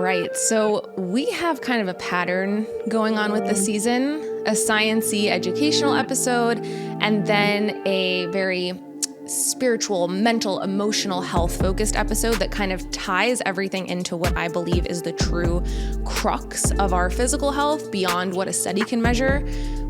right, so we have kind of a pattern going on with this season, a science-y educational episode, and then a very spiritual, mental, emotional health-focused episode that kind of ties everything into what I believe is the true crux of our physical health beyond what a study can measure,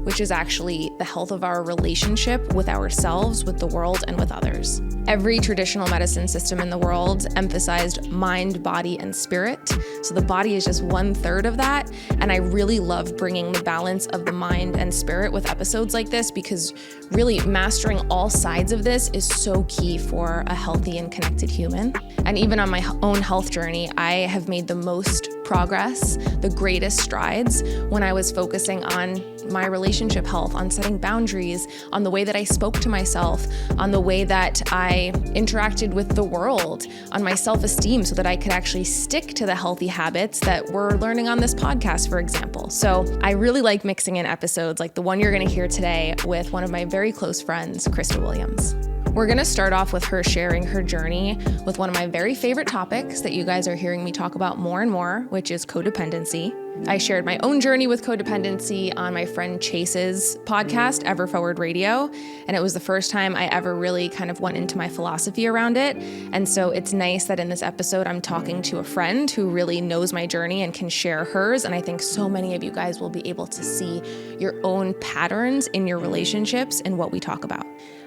which is actually the health of our relationship with ourselves, with the world, and with others. Every traditional medicine system in the world emphasized mind, body, and spirit. So the body is just 1/3 of that. And I really love bringing the balance of the mind and spirit with episodes like this, because really mastering all sides of this is so key for a healthy and connected human. And even on my own health journey, I have made the most progress, the greatest strides when I was focusing on my relationship health, on setting boundaries, on the way that I spoke to myself, on the way that I interacted with the world, on my self-esteem, so that I could actually stick to the healthy habits that we're learning on this podcast, for example. So I really like mixing in episodes like the one you're going to hear today with one of my very close friends, Krista Williams. We're going to start off with her sharing her journey with one of my very favorite topics that you guys are hearing me talk about more and more, which is codependency. I shared my own journey with codependency on my friend Chase's podcast, Ever Forward Radio, and it was the first time I ever really kind of went into my philosophy around it. And so it's nice that in this episode, I'm talking to a friend who really knows my journey and can share hers. And I think so many of you guys will be able to see your own patterns in your relationships and what we talk about.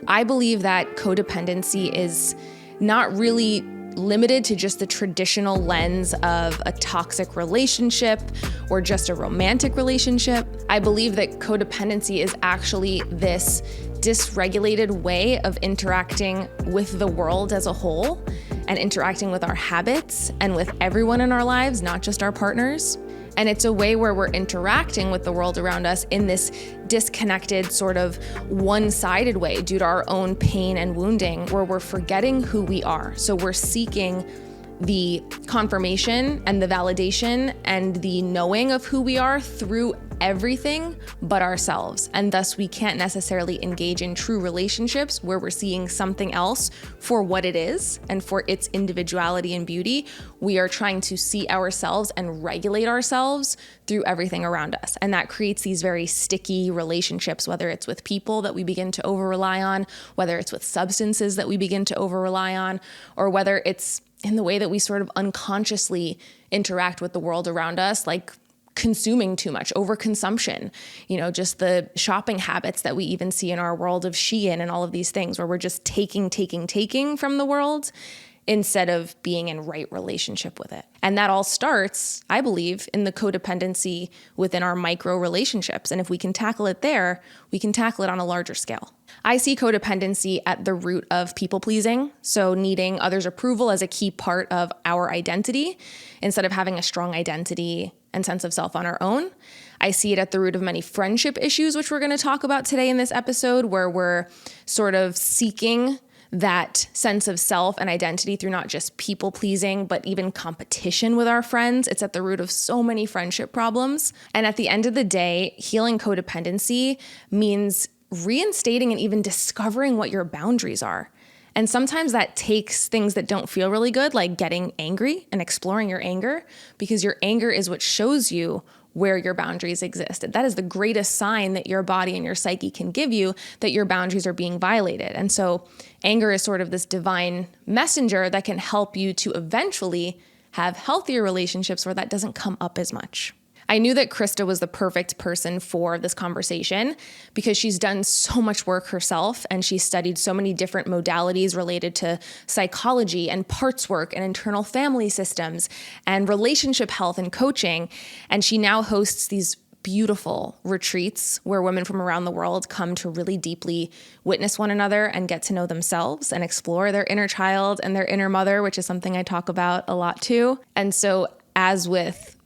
I believe that codependency is not really limited to just the traditional lens of a toxic relationship or just a romantic relationship. I believe that codependency is actually this dysregulated way of interacting with the world as a whole and interacting with our habits and with everyone in our lives, not just our partners. And it's a way where we're interacting with the world around us in this disconnected, sort of one-sided way due to our own pain and wounding, where we're forgetting who we are. So we're seeking the confirmation and the validation and the knowing of who we are through everything but ourselves. And thus we can't necessarily engage in true relationships where we're seeing something else for what it is and for its individuality and beauty. We are trying to see ourselves and regulate ourselves through everything around us. And that creates these very sticky relationships, whether it's with people that we begin to over-rely on, whether it's with substances that we begin to over-rely on, or whether it's in the way that we sort of unconsciously interact with the world around us, like consuming too much, overconsumption, just the shopping habits that we even see in our world of Shein and all of these things where we're just taking from the world instead of being in right relationship with it. And that all starts, I believe, in the codependency within our micro relationships. And if we can tackle it there, we can tackle it on a larger scale. I see codependency at the root of people pleasing, so needing others' approval as a key part of our identity instead of having a strong identity and sense of self on our own. I see it at the root of many friendship issues, which we're going to talk about today in this episode, where we're sort of seeking that sense of self and identity through not just people pleasing, but even competition with our friends. It's at the root of so many friendship problems. And at the end of the day, healing codependency means reinstating and even discovering what your boundaries are. And sometimes that takes things that don't feel really good, like getting angry and exploring your anger, because your anger is what shows you where your boundaries exist. That is the greatest sign that your body and your psyche can give you that your boundaries are being violated. And so anger is sort of this divine messenger that can help you to eventually have healthier relationships where that doesn't come up as much. I knew that Krista was the perfect person for this conversation because she's done so much work herself and she studied so many different modalities related to psychology and parts work and internal family systems and relationship health and coaching. And she now hosts these beautiful retreats where women from around the world come to really deeply witness one another and get to know themselves and explore their inner child and their inner mother, which is something I talk about a lot too. And so as with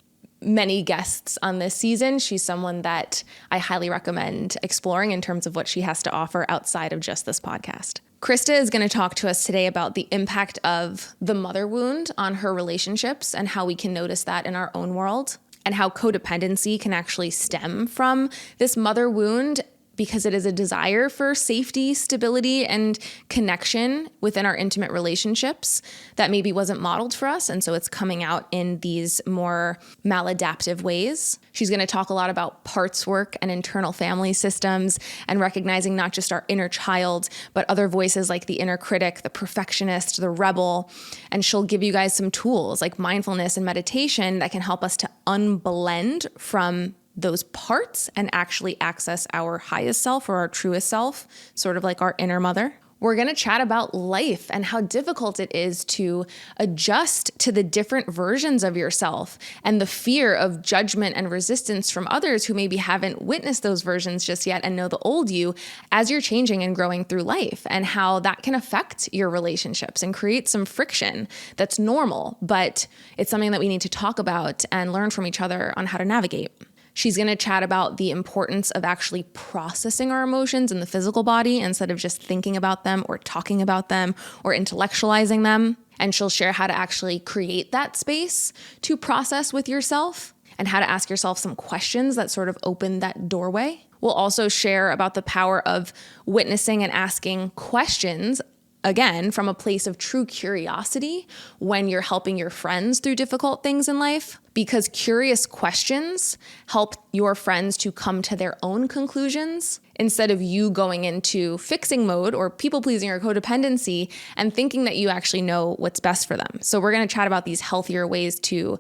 many guests on this season, she's someone that I highly recommend exploring in terms of what she has to offer outside of just this podcast. Krista is going to talk to us today about the impact of the mother wound on her relationships and how we can notice that in our own world, and how codependency can actually stem from this mother wound, because it is a desire for safety, stability, and connection within our intimate relationships that maybe wasn't modeled for us. And so it's coming out in these more maladaptive ways. She's going to talk a lot about parts work and internal family systems and recognizing not just our inner child, but other voices like the inner critic, the perfectionist, the rebel. And she'll give you guys some tools like mindfulness and meditation that can help us to unblend from those parts and actually access our highest self or our truest self, sort of like our inner mother. We're going to chat about life and how difficult it is to adjust to the different versions of yourself and the fear of judgment and resistance from others who maybe haven't witnessed those versions just yet and know the old you as you're changing and growing through life, and how that can affect your relationships and create some friction that's normal, but it's something that we need to talk about and learn from each other on how to navigate. She's going to chat about the importance of actually processing our emotions in the physical body instead of just thinking about them or talking about them or intellectualizing them. And she'll share how to actually create that space to process with yourself and how to ask yourself some questions that sort of open that doorway. We'll also share about the power of witnessing and asking questions, again, from a place of true curiosity when you're helping your friends through difficult things in life, because curious questions help your friends to come to their own conclusions instead of you going into fixing mode or people pleasing or codependency and thinking that you actually know what's best for them. So we're going to chat about these healthier ways to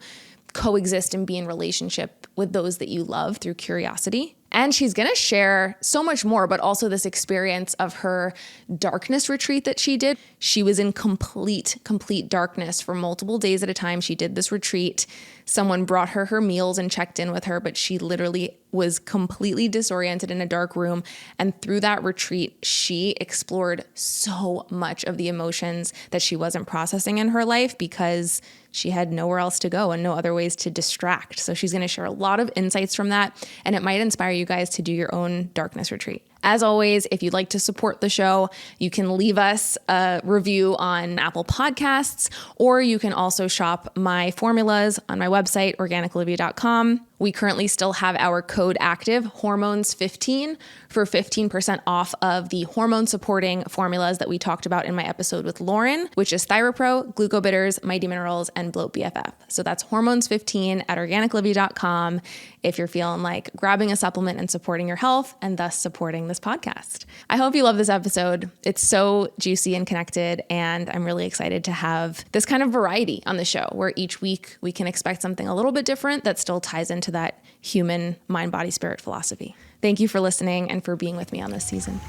coexist and be in relationship with those that you love through curiosity. And she's going to share so much more, but also this experience of her darkness retreat that she did. She was in complete darkness for multiple days at a time. She did this retreat. Someone brought her meals and checked in with her, but she literally was completely disoriented in a dark room. And through that retreat, she explored so much of the emotions that she wasn't processing in her life because she had nowhere else to go and no other ways to distract. So she's going to share a lot of insights from that, and it might inspire you guys to do your own darkness retreat. As always, if you'd like to support the show, you can leave us a review on Apple Podcasts, or you can also shop my formulas on my website, organicolivia.com. We currently still have our code active, hormones15, for 15% off of the hormone-supporting formulas that we talked about in my episode with Lauren, which is ThyroPro, Glucobitters, Mighty Minerals, and Bloat BFF. So that's hormones15 at organicolivia.com if you're feeling like grabbing a supplement and supporting your health and thus supporting this podcast. I hope you love this episode. It's so juicy and connected, and I'm really excited to have this kind of variety on the show where each week we can expect something a little bit different that still ties into that human mind, body, spirit philosophy. Thank you for listening and for being with me on this season.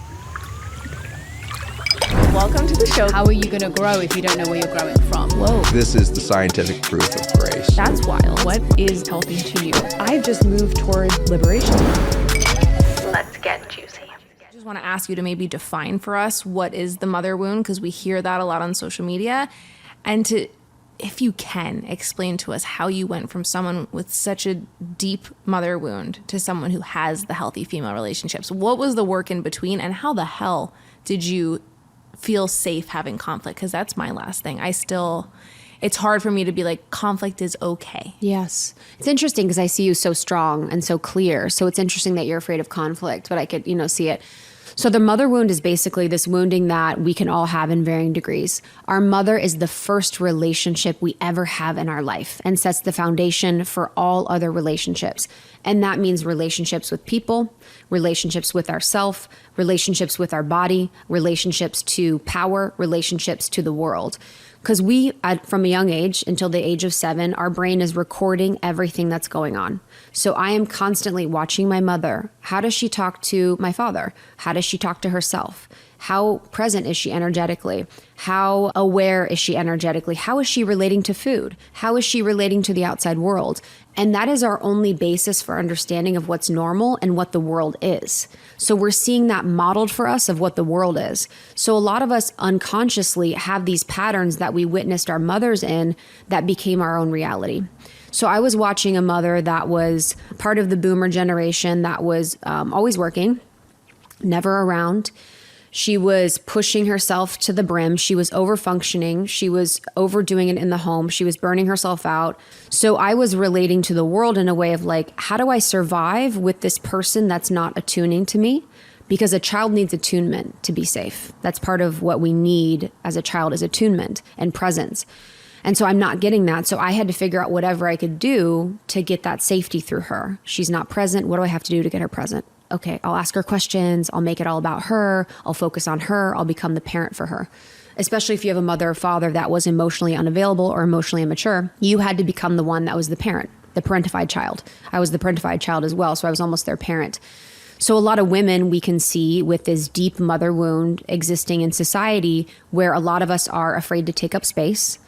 Welcome to the show. How are you going to grow if you don't know where you're growing from? Whoa. This is the scientific proof of grace. That's wild. What is healthy to you? I've just moved toward liberation. Let's get juicy. I just want to ask you to maybe define for us what is the mother wound, because we hear that a lot on social media. And to, if you can, explain to us how you went from someone with such a deep mother wound to someone who has the healthy female relationships. What was the work in between, and how the hell did you feel safe having conflict? Because that's my last thing. It's hard for me to be like, conflict is okay. Yes. It's interesting because I see you so strong and so clear. So it's interesting that you're afraid of conflict, but I could, see it. So the mother wound is basically this wounding that we can all have in varying degrees. Our mother is the first relationship we ever have in our life and sets the foundation for all other relationships. And that means relationships with people, relationships with ourself, relationships with our body, relationships to power, relationships to the world. Because from a young age until the age of 7, our brain is recording everything that's going on. So I am constantly watching my mother. How does she talk to my father? How does she talk to herself? How present is she energetically? How aware is she energetically? How is she relating to food? How is she relating to the outside world? And that is our only basis for understanding of what's normal and what the world is. So we're seeing that modeled for us of what the world is. So a lot of us unconsciously have these patterns that we witnessed our mothers in that became our own reality. So I was watching a mother that was part of the boomer generation that was always working, never around. She was pushing herself to the brim. She was overfunctioning. She was overdoing it in the home. She was burning herself out. So I was relating to the world in a way of like, how do I survive with this person that's not attuning to me, because a child needs attunement to be safe. That's part of what we need as a child, is attunement and presence. And so I'm not getting that. So I had to figure out whatever I could do to get that safety through her. She's not present. What do I have to do to get her present? Okay, I'll ask her questions. I'll make it all about her. I'll focus on her. I'll become the parent for her. Especially if you have a mother or father that was emotionally unavailable or emotionally immature, you had to become the one that was the parent, the parentified child. I was the parentified child as well, so I was almost their parent. So a lot of women we can see with this deep mother wound existing in society, where a lot of us are afraid to take up space.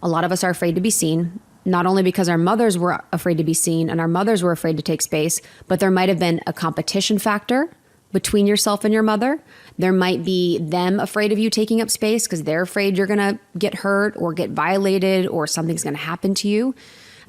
A lot of us are afraid to be seen, not only because our mothers were afraid to be seen and our mothers were afraid to take space, but there might have been a competition factor between yourself and your mother. There might be them afraid of you taking up space because they're afraid you're going to get hurt or get violated or something's going to happen to you.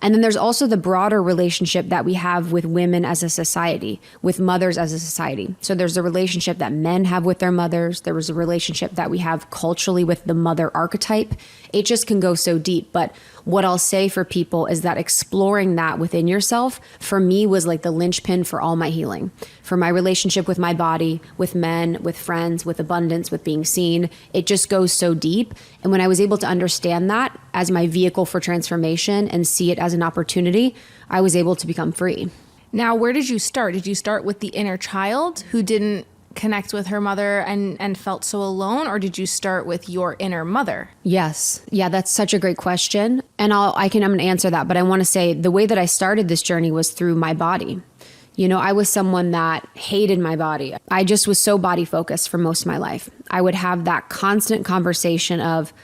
And then there's also the broader relationship that we have with women as a society, with mothers as a society. So there's a relationship that men have with their mothers. There was a relationship that we have culturally with the mother archetype. It just can go so deep. But what I'll say for people is that exploring that within yourself, for me, was like the linchpin for all my healing. For my relationship with my body, with men, with friends, with abundance, with being seen, it just goes so deep. And when I was able to understand that as my vehicle for transformation and see it as an opportunity, I was able to become free. Now, where did you start? Did you start with the inner child who didn't connect with her mother and felt so alone? Or did you start with your inner mother? Yes. Yeah, that's such a great question. And I'm going to answer that. But I want to say the way that I started this journey was through my body. You know, I was someone that hated my body. I just was so body focused for most of my life. I would have that constant conversation of,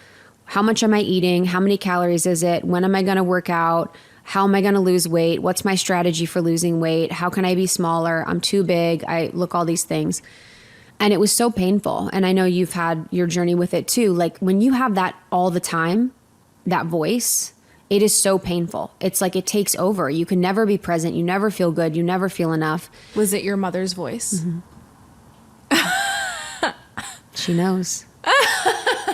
how much am I eating? How many calories is it? When am I going to work out? How am I going to lose weight? What's my strategy for losing weight? How can I be smaller? I'm too big. I look all these things. And it was so painful. And I know you've had your journey with it too. Like when you have that all the time, that voice, it is so painful. It's like it takes over. You can never be present. You never feel good. You never feel enough. Was it your mother's voice? Mm-hmm. She knows.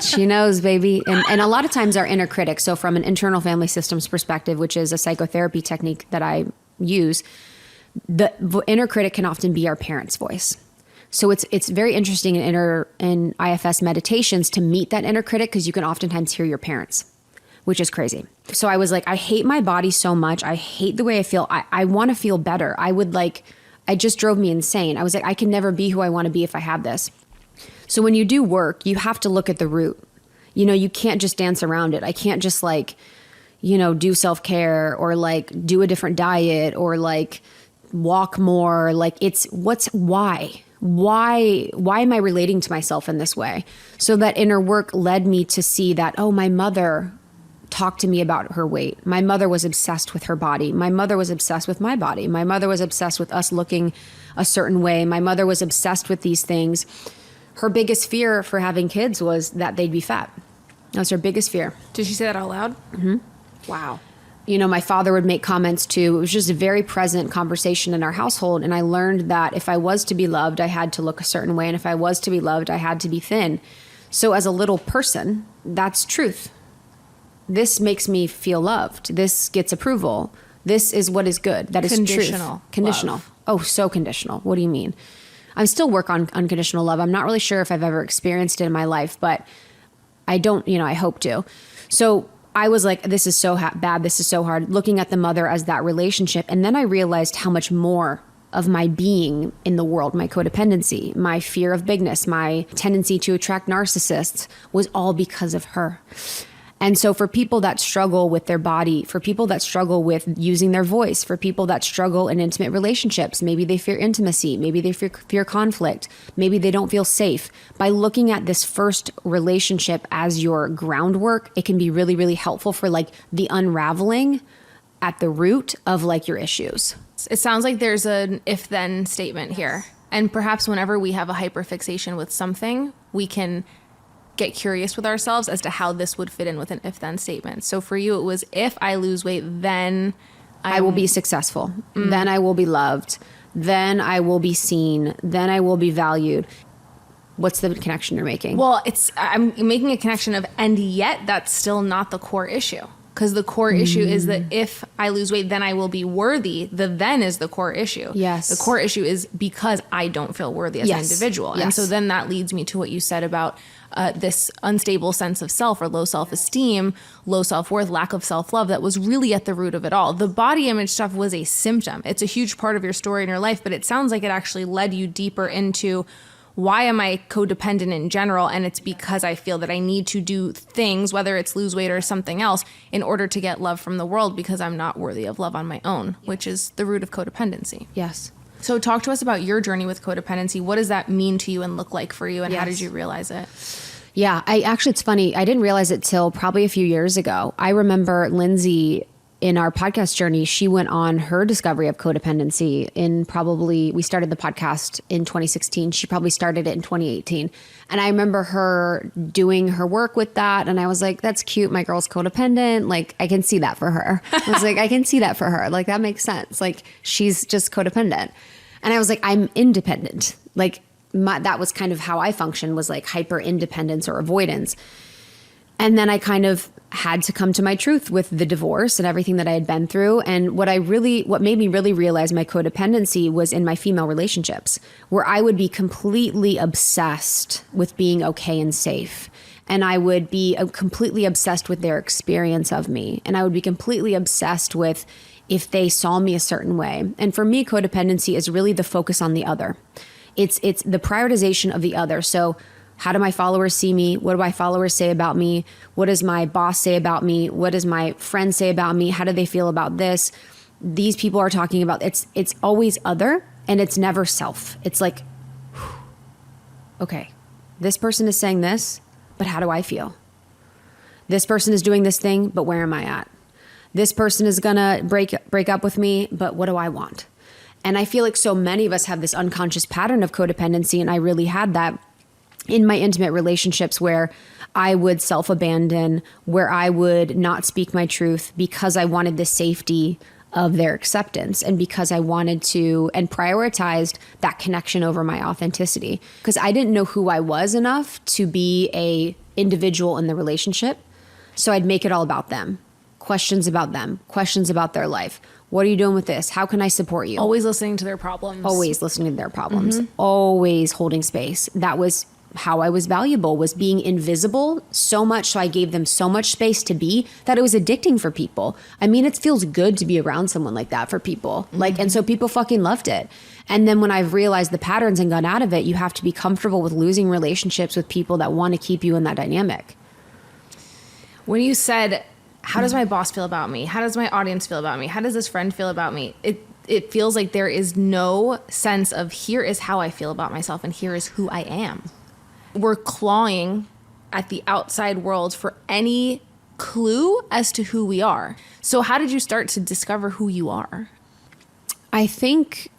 She knows, baby. And a lot of times our inner critic, so from an internal family systems perspective, which is a psychotherapy technique that I use, the inner critic can often be our parents' voice. So it's very interesting in IFS meditations to meet that inner critic, because you can oftentimes hear your parents, which is crazy. So I was like, I hate my body so much. I hate the way I feel. I want to feel better. It just drove me insane. I was like, I can never be who I want to be if I have this. So when you do work, you have to look at the root. You know, you can't just dance around it. I can't just do self-care or do a different diet or walk more. Why? Why am I relating to myself in this way? So that inner work led me to see that, my mother talked to me about her weight. My mother was obsessed with her body. My mother was obsessed with my body. My mother was obsessed with us looking a certain way. My mother was obsessed with these things. Her biggest fear for having kids was that they'd be fat. That was her biggest fear. Did she say that out loud? Mm-hmm. Wow. You know, my father would make comments too. It was just a very present conversation in our household. And I learned that if I was to be loved, I had to look a certain way. And if I was to be loved, I had to be thin. So as a little person, that's truth. This makes me feel loved. This gets approval. This is what is good. That is truth. Conditional. Love. Oh, so conditional. What do you mean? I still work on unconditional love. I'm not really sure if I've ever experienced it in my life, but I don't, I hope to. So I was like, this is so bad. This is so hard. Looking at the mother as that relationship. And then I realized how much more of my being in the world, my codependency, my fear of bigness, my tendency to attract narcissists was all because of her. And so for people that struggle with their body, for people that struggle with using their voice, for people that struggle in intimate relationships, maybe they fear intimacy, maybe they fear conflict, maybe they don't feel safe. By looking at this first relationship as your groundwork, it can be really, really helpful for the unraveling at the root of your issues. It sounds like there's an if-then statement here. And perhaps whenever we have a hyperfixation with something, we can get curious with ourselves as to how this would fit in with an if-then statement. So for you, it was, if I lose weight, then I will be successful. Then I will be loved. Then I will be seen. Then I will be valued. What's the connection you're making? Well, I'm making a connection of, and yet that's still not the core issue. Because the core issue is that if I lose weight, then I will be worthy. The then is the core issue. Yes. The core issue is because I don't feel worthy as an individual. And so then that leads me to what you said about this unstable sense of self or low self-esteem, low self-worth, lack of self-love that was really at the root of it all. The body image stuff was a symptom. It's a huge part of your story in your life, but it sounds like it actually led you deeper into why am I codependent in general? And it's because I feel that I need to do things, whether it's lose weight or something else, in order to get love from the world because I'm not worthy of love on my own, which is the root of codependency. Yes. So talk to us about your journey with codependency. What does that mean to you and look like for you? And how did you realize it? Yeah, it's funny. I didn't realize it till probably a few years ago. I remember Lindsay in our podcast journey, she went on her discovery of codependency we started the podcast in 2016. She probably started it in 2018. And I remember her doing her work with that. And I was like, that's cute. My girl's codependent. Like, I can see that for her. I was like, I can see that for her. Like, that makes sense. Like, she's just codependent. And I was like, I'm independent. Like, that was kind of how I functioned, was like hyper independence or avoidance. And then I kind of had to come to my truth with the divorce and everything that I had been through. And what made me really realize my codependency was in my female relationships, where I would be completely obsessed with being okay and safe. And I would be completely obsessed with their experience of me. And I would be completely obsessed with if they saw me a certain way. And for me, codependency is really the focus on the other. It's the prioritization of the other. So how do my followers see me? What do my followers say about me? What does my boss say about me? What does my friend say about me? How do they feel about this? These people are talking about, it's always other and it's never self. It's like, okay, this person is saying this, but how do I feel? This person is doing this thing, but where am I at? This person is gonna break up with me, but what do I want? And I feel like so many of us have this unconscious pattern of codependency, and I really had that in my intimate relationships where I would self-abandon, where I would not speak my truth because I wanted the safety of their acceptance and because I wanted to and prioritized that connection over my authenticity. Because I didn't know who I was enough to be a individual in the relationship. So I'd make it all about them. Questions about them, questions about their life. What are you doing with this? How can I support you? Always listening to their problems. Always listening to their problems. Always holding space. That was how I was valuable, was being invisible so much. So I gave them so much space to be that it was addicting for people. I mean, it feels good to be around someone like that for people. Like, and so people fucking loved it. And then when I've realized the patterns and got out of it, you have to be comfortable with losing relationships with people that want to keep you in that dynamic. When you said, how does my boss feel about me? How does my audience feel about me? How does this friend feel about me? It feels like there is no sense of here is how I feel about myself and here is who I am. We're clawing at the outside world for any clue as to who we are. So how did you start to discover who you are? I think,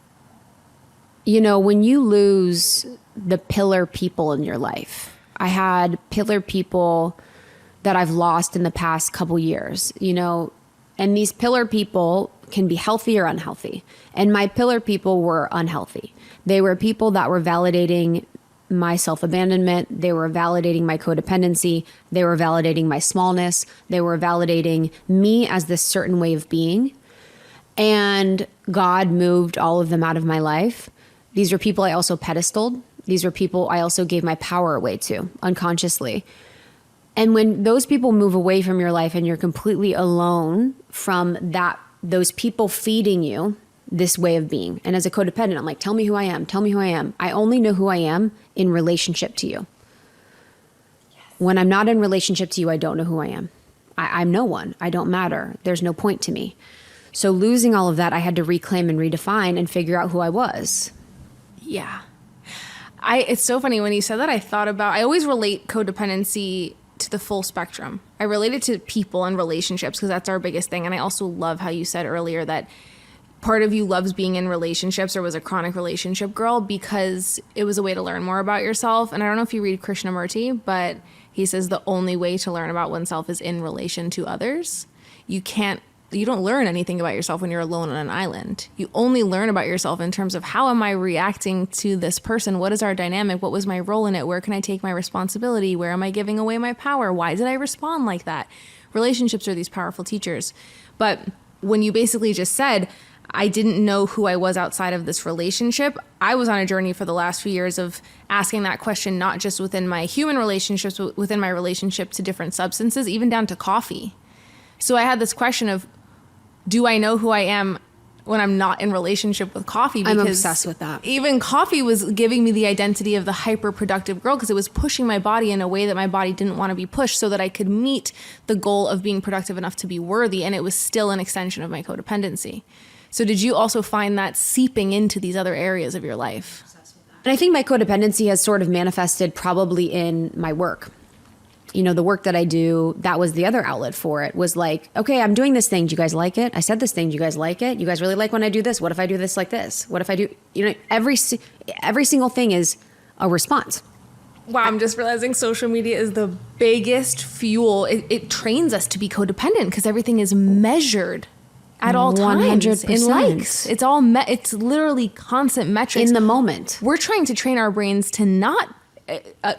when you lose the pillar people in your life, I had pillar people that I've lost in the past couple years, and these pillar people can be healthy or unhealthy. And my pillar people were unhealthy. They were people that were validating my self-abandonment. They were validating my codependency. They were validating my smallness. They were validating me as this certain way of being. And God moved all of them out of my life. These were people I also pedestaled. These were people I also gave my power away to unconsciously. And when those people move away from your life and you're completely alone from those people feeding you this way of being. And as a codependent, I'm like, tell me who I am. Tell me who I am. I only know who I am in relationship to you. Yes. When I'm not in relationship to you, I don't know who I am. I'm no one. I don't matter. There's no point to me. So losing all of that, I had to reclaim and redefine and figure out who I was. Yeah. It's so funny when you said that, I always relate codependency to the full spectrum. I relate it to people and relationships because that's our biggest thing. And I also love how you said earlier that part of you loves being in relationships or was a chronic relationship girl because it was a way to learn more about yourself. And I don't know if you read Krishnamurti, but he says the only way to learn about oneself is in relation to others. You can't you don't learn anything about yourself when you're alone on an island. You only learn about yourself in terms of how am I reacting to this person? What is our dynamic? What was my role in it? Where can I take my responsibility? Where am I giving away my power? Why did I respond like that? Relationships are these powerful teachers. But when you basically just said, I didn't know who I was outside of this relationship, I was on a journey for the last few years of asking that question, not just within my human relationships, but within my relationship to different substances, even down to coffee. So I had this question of, do I know who I am when I'm not in relationship with coffee? Because I'm obsessed with that. Even coffee was giving me the identity of the hyper-productive girl because it was pushing my body in a way that my body didn't want to be pushed so that I could meet the goal of being productive enough to be worthy. And it was still an extension of my codependency. So did you also find that seeping into these other areas of your life? And I think my codependency has sort of manifested probably in my work. You know, the work that I do, that was the other outlet for it, was like, okay, I'm doing this thing. Do you guys like it? I said this thing. Do you guys like it? You guys really like when I do this? What if I do this like this? What if I do, you know, every single thing is a response. Wow, I'm just realizing social media is the biggest fuel. It trains us to be codependent because everything is measured at all times 100%. in likes. It's all it's literally constant metrics in the moment. We're trying to train our brains to not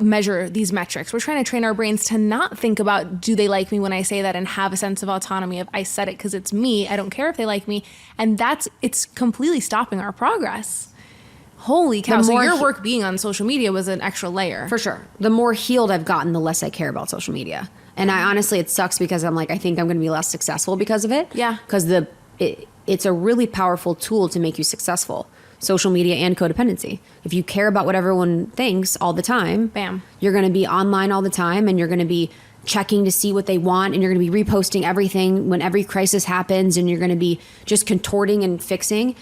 measure these metrics. We're trying to train our brains to not think about, do they like me when I say that, and have a sense of autonomy of, I said it because it's me. I don't care if they like me. And it's completely stopping our progress. Holy cow. So your work being on social media was an extra layer. For sure. The more healed I've gotten, the less I care about social media. And I honestly, it sucks because I'm like, I think I'm going to be less successful because of it. Yeah. Because it's a really powerful tool to make you successful. Social media and codependency. If you care about what everyone thinks all the time, bam, you're going to be online all the time, and you're going to be checking to see what they want, and you're going to be reposting everything when every crisis happens, and you're going to be just contorting and fixing.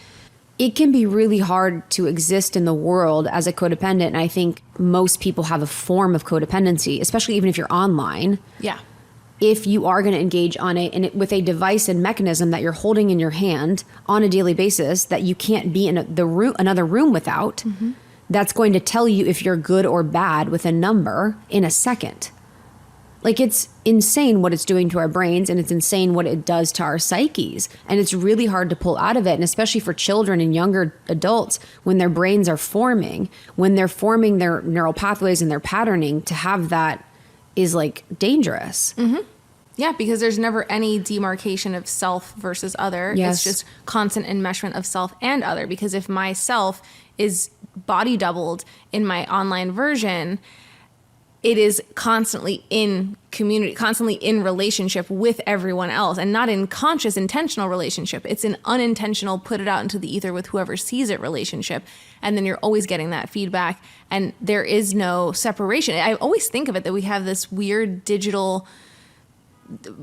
It can be really hard to exist in the world as a codependent. And I think most people have a form of codependency, especially even if you're online. Yeah. If you are going to engage on with a device and mechanism that you're holding in your hand on a daily basis that you can't be in another room without, mm-hmm. that's going to tell you if you're good or bad with a number in a second. Like, it's insane what it's doing to our brains, and it's insane what it does to our psyches. And it's really hard to pull out of it. And especially for children and younger adults, when their brains are forming, when they're forming their neural pathways and their patterning, to have that is like dangerous. Mm-hmm. Yeah, because there's never any demarcation of self versus other. Yes. It's just constant enmeshment of self and other. Because if my self is body doubled in my online version, it is constantly in community, constantly in relationship with everyone else, and not in conscious, intentional relationship. It's an unintentional, put it out into the ether with whoever sees it relationship. And then you're always getting that feedback, and there is no separation. I always think of it that we have this weird digital,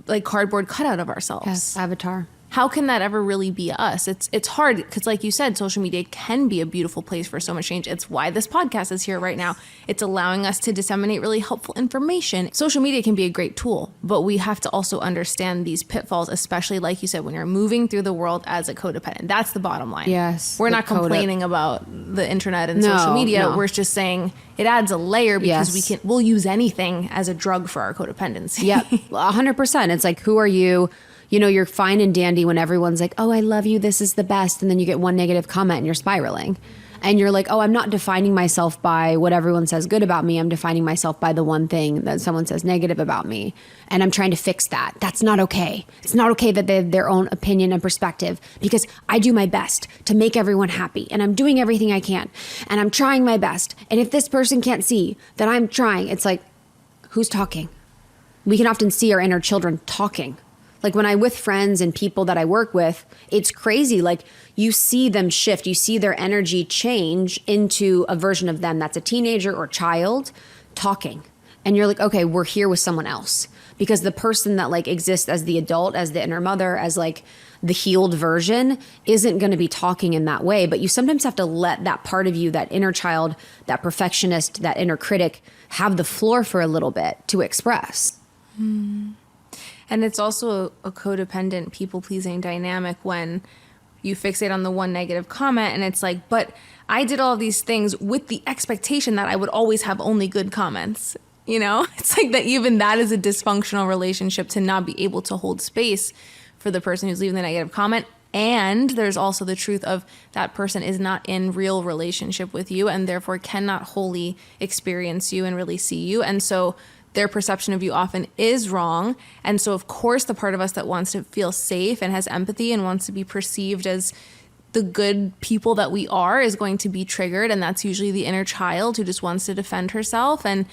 like, cardboard cutout of ourselves. Yes, avatar. How can that ever really be us? It's hard because, like you said, social media can be a beautiful place for so much change. It's why this podcast is here right now. It's allowing us to disseminate really helpful information. Social media can be a great tool, but we have to also understand these pitfalls, especially, like you said, when you're moving through the world as a codependent. That's the bottom line. Yes. We're not complaining about the internet and social media. No. We're just saying it adds a layer because we'll use anything as a drug for our codependency. Yep, 100%. It's like, who are you? You know, you're fine and dandy when everyone's like, oh, I love you, this is the best. And then you get one negative comment and you're spiraling. And you're like, oh, I'm not defining myself by what everyone says good about me. I'm defining myself by the one thing that someone says negative about me. And I'm trying to fix that. That's not okay. It's not okay that they have their own opinion and perspective, because I do my best to make everyone happy. And I'm doing everything I can. And I'm trying my best. And if this person can't see that I'm trying, it's like, who's talking? We can often see our inner children talking. Like, when I'm with friends and people that I work with, it's crazy. Like, you see them shift. You see their energy change into a version of them that's a teenager or child talking. And you're like, okay, we're here with someone else. Because the person that, like, exists as the adult, as the inner mother, as, like, the healed version isn't going to be talking in that way. But you sometimes have to let that part of you, that inner child, that perfectionist, that inner critic, have the floor for a little bit to express. And it's also a codependent, people-pleasing dynamic when you fixate on the one negative comment and it's like, but I did all these things with the expectation that I would always have only good comments. You know, it's like that even that is a dysfunctional relationship, to not be able to hold space for the person who's leaving the negative comment. And there's also the truth of that person is not in real relationship with you and therefore cannot wholly experience you and really see you. And so their perception of you often is wrong. And so, of course, the part of us that wants to feel safe and has empathy and wants to be perceived as the good people that we are is going to be triggered. And that's usually the inner child who just wants to defend herself. And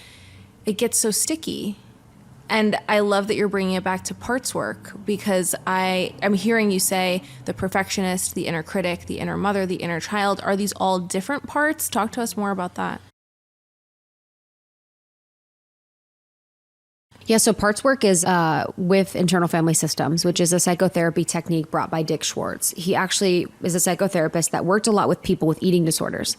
it gets so sticky. And I love that you're bringing it back to parts work, because I'm hearing you say the perfectionist, the inner critic, the inner mother, the inner child. Are these all different parts? Talk to us more about that. Yeah, so parts work is with internal family systems, which is a psychotherapy technique brought by Dick Schwartz. He actually is a psychotherapist that worked a lot with people with eating disorders.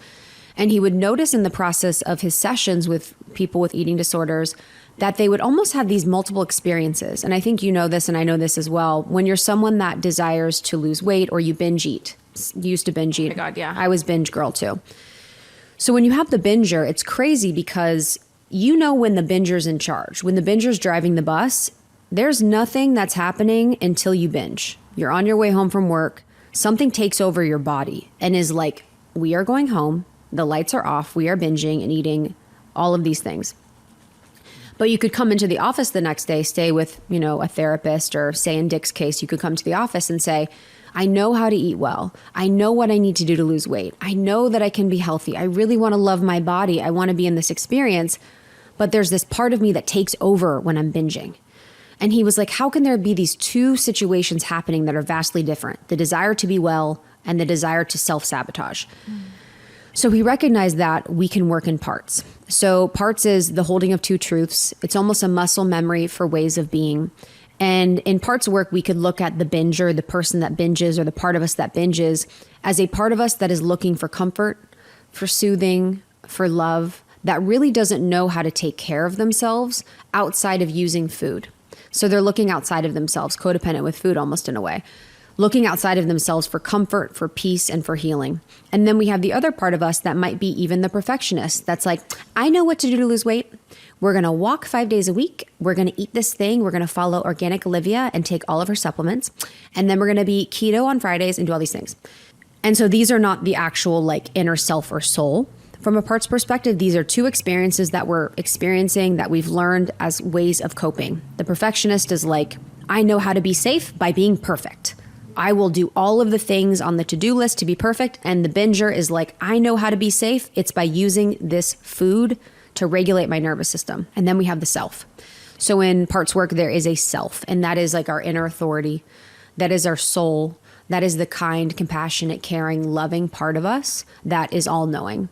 And he would notice in the process of his sessions with people with eating disorders that they would almost have these multiple experiences. And I think you know this, and I know this as well. When you're someone that desires to lose weight or you binge eat, you used to binge eat. Oh my God, yeah. I was binge girl too. So when you have the binger, it's crazy because you know when the binger's in charge. When the binger's driving the bus, there's nothing that's happening until you binge. You're on your way home from work. Something takes over your body and is like, we are going home. The lights are off. We are binging and eating all of these things. But you could come into the office the next day, stay with, a therapist, or say in Dick's case, you could come to the office and say, I know how to eat well. I know what I need to do to lose weight. I know that I can be healthy. I really want to love my body. I want to be in this experience. But there's this part of me that takes over when I'm binging. And he was like, how can there be these two situations happening that are vastly different? The desire to be well and the desire to self-sabotage. So he recognized that we can work in parts. So parts is the holding of two truths. It's almost a muscle memory for ways of being. And in parts work, we could look at the binger, the person that binges, or the part of us that binges, as a part of us that is looking for comfort, for soothing, for love, that really doesn't know how to take care of themselves outside of using food. So they're looking outside of themselves, codependent with food almost in a way, looking outside of themselves for comfort, for peace, and for healing. And then we have the other part of us that might be even the perfectionist. That's like, I know what to do to lose weight. We're going to walk 5 days a week. We're going to eat this thing. We're going to follow Organic Olivia and take all of her supplements. And then we're going to be keto on Fridays and do all these things. And so these are not the actual inner self or soul. From a parts perspective, these are two experiences that we're experiencing that we've learned as ways of coping. The perfectionist is like, I know how to be safe by being perfect. I will do all of the things on the to-do list to be perfect. And the binger is like, I know how to be safe. It's by using this food to regulate my nervous system. And then we have the self. So in parts work, there is a self, and that is like our inner authority. That is our soul. That is the kind, compassionate, caring, loving part of us that is all-knowing.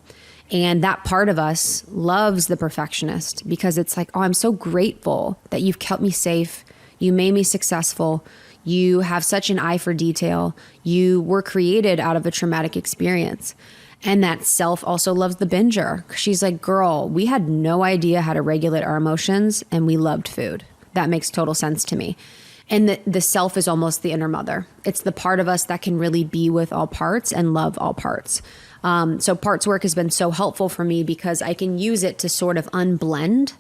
And that part of us loves the perfectionist because it's like, oh, I'm so grateful that you've kept me safe. You made me successful. You have such an eye for detail. You were created out of a traumatic experience. And that self also loves the binger. She's like, girl, we had no idea how to regulate our emotions and we loved food. That makes total sense to me. And the self is almost the inner mother. It's the part of us that can really be with all parts and love all parts. So parts work has been so helpful for me because I can use it to sort of unblend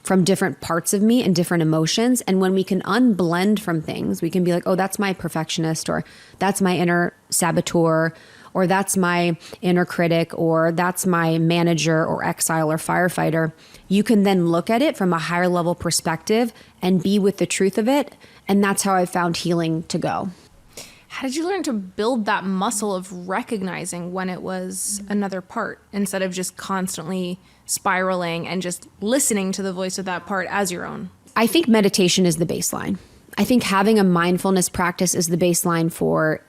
from different parts of me and different emotions. And when we can unblend from things, we can be like, oh, that's my perfectionist, or that's my inner saboteur, or that's my inner critic, or that's my manager or exile or firefighter. You can then look at it from a higher level perspective and be with the truth of it. And that's how I found healing to go. How did you learn to build that muscle of recognizing when it was another part instead of just constantly spiraling and just listening to the voice of that part as your own? I think meditation is the baseline. I think having a mindfulness practice is the baseline for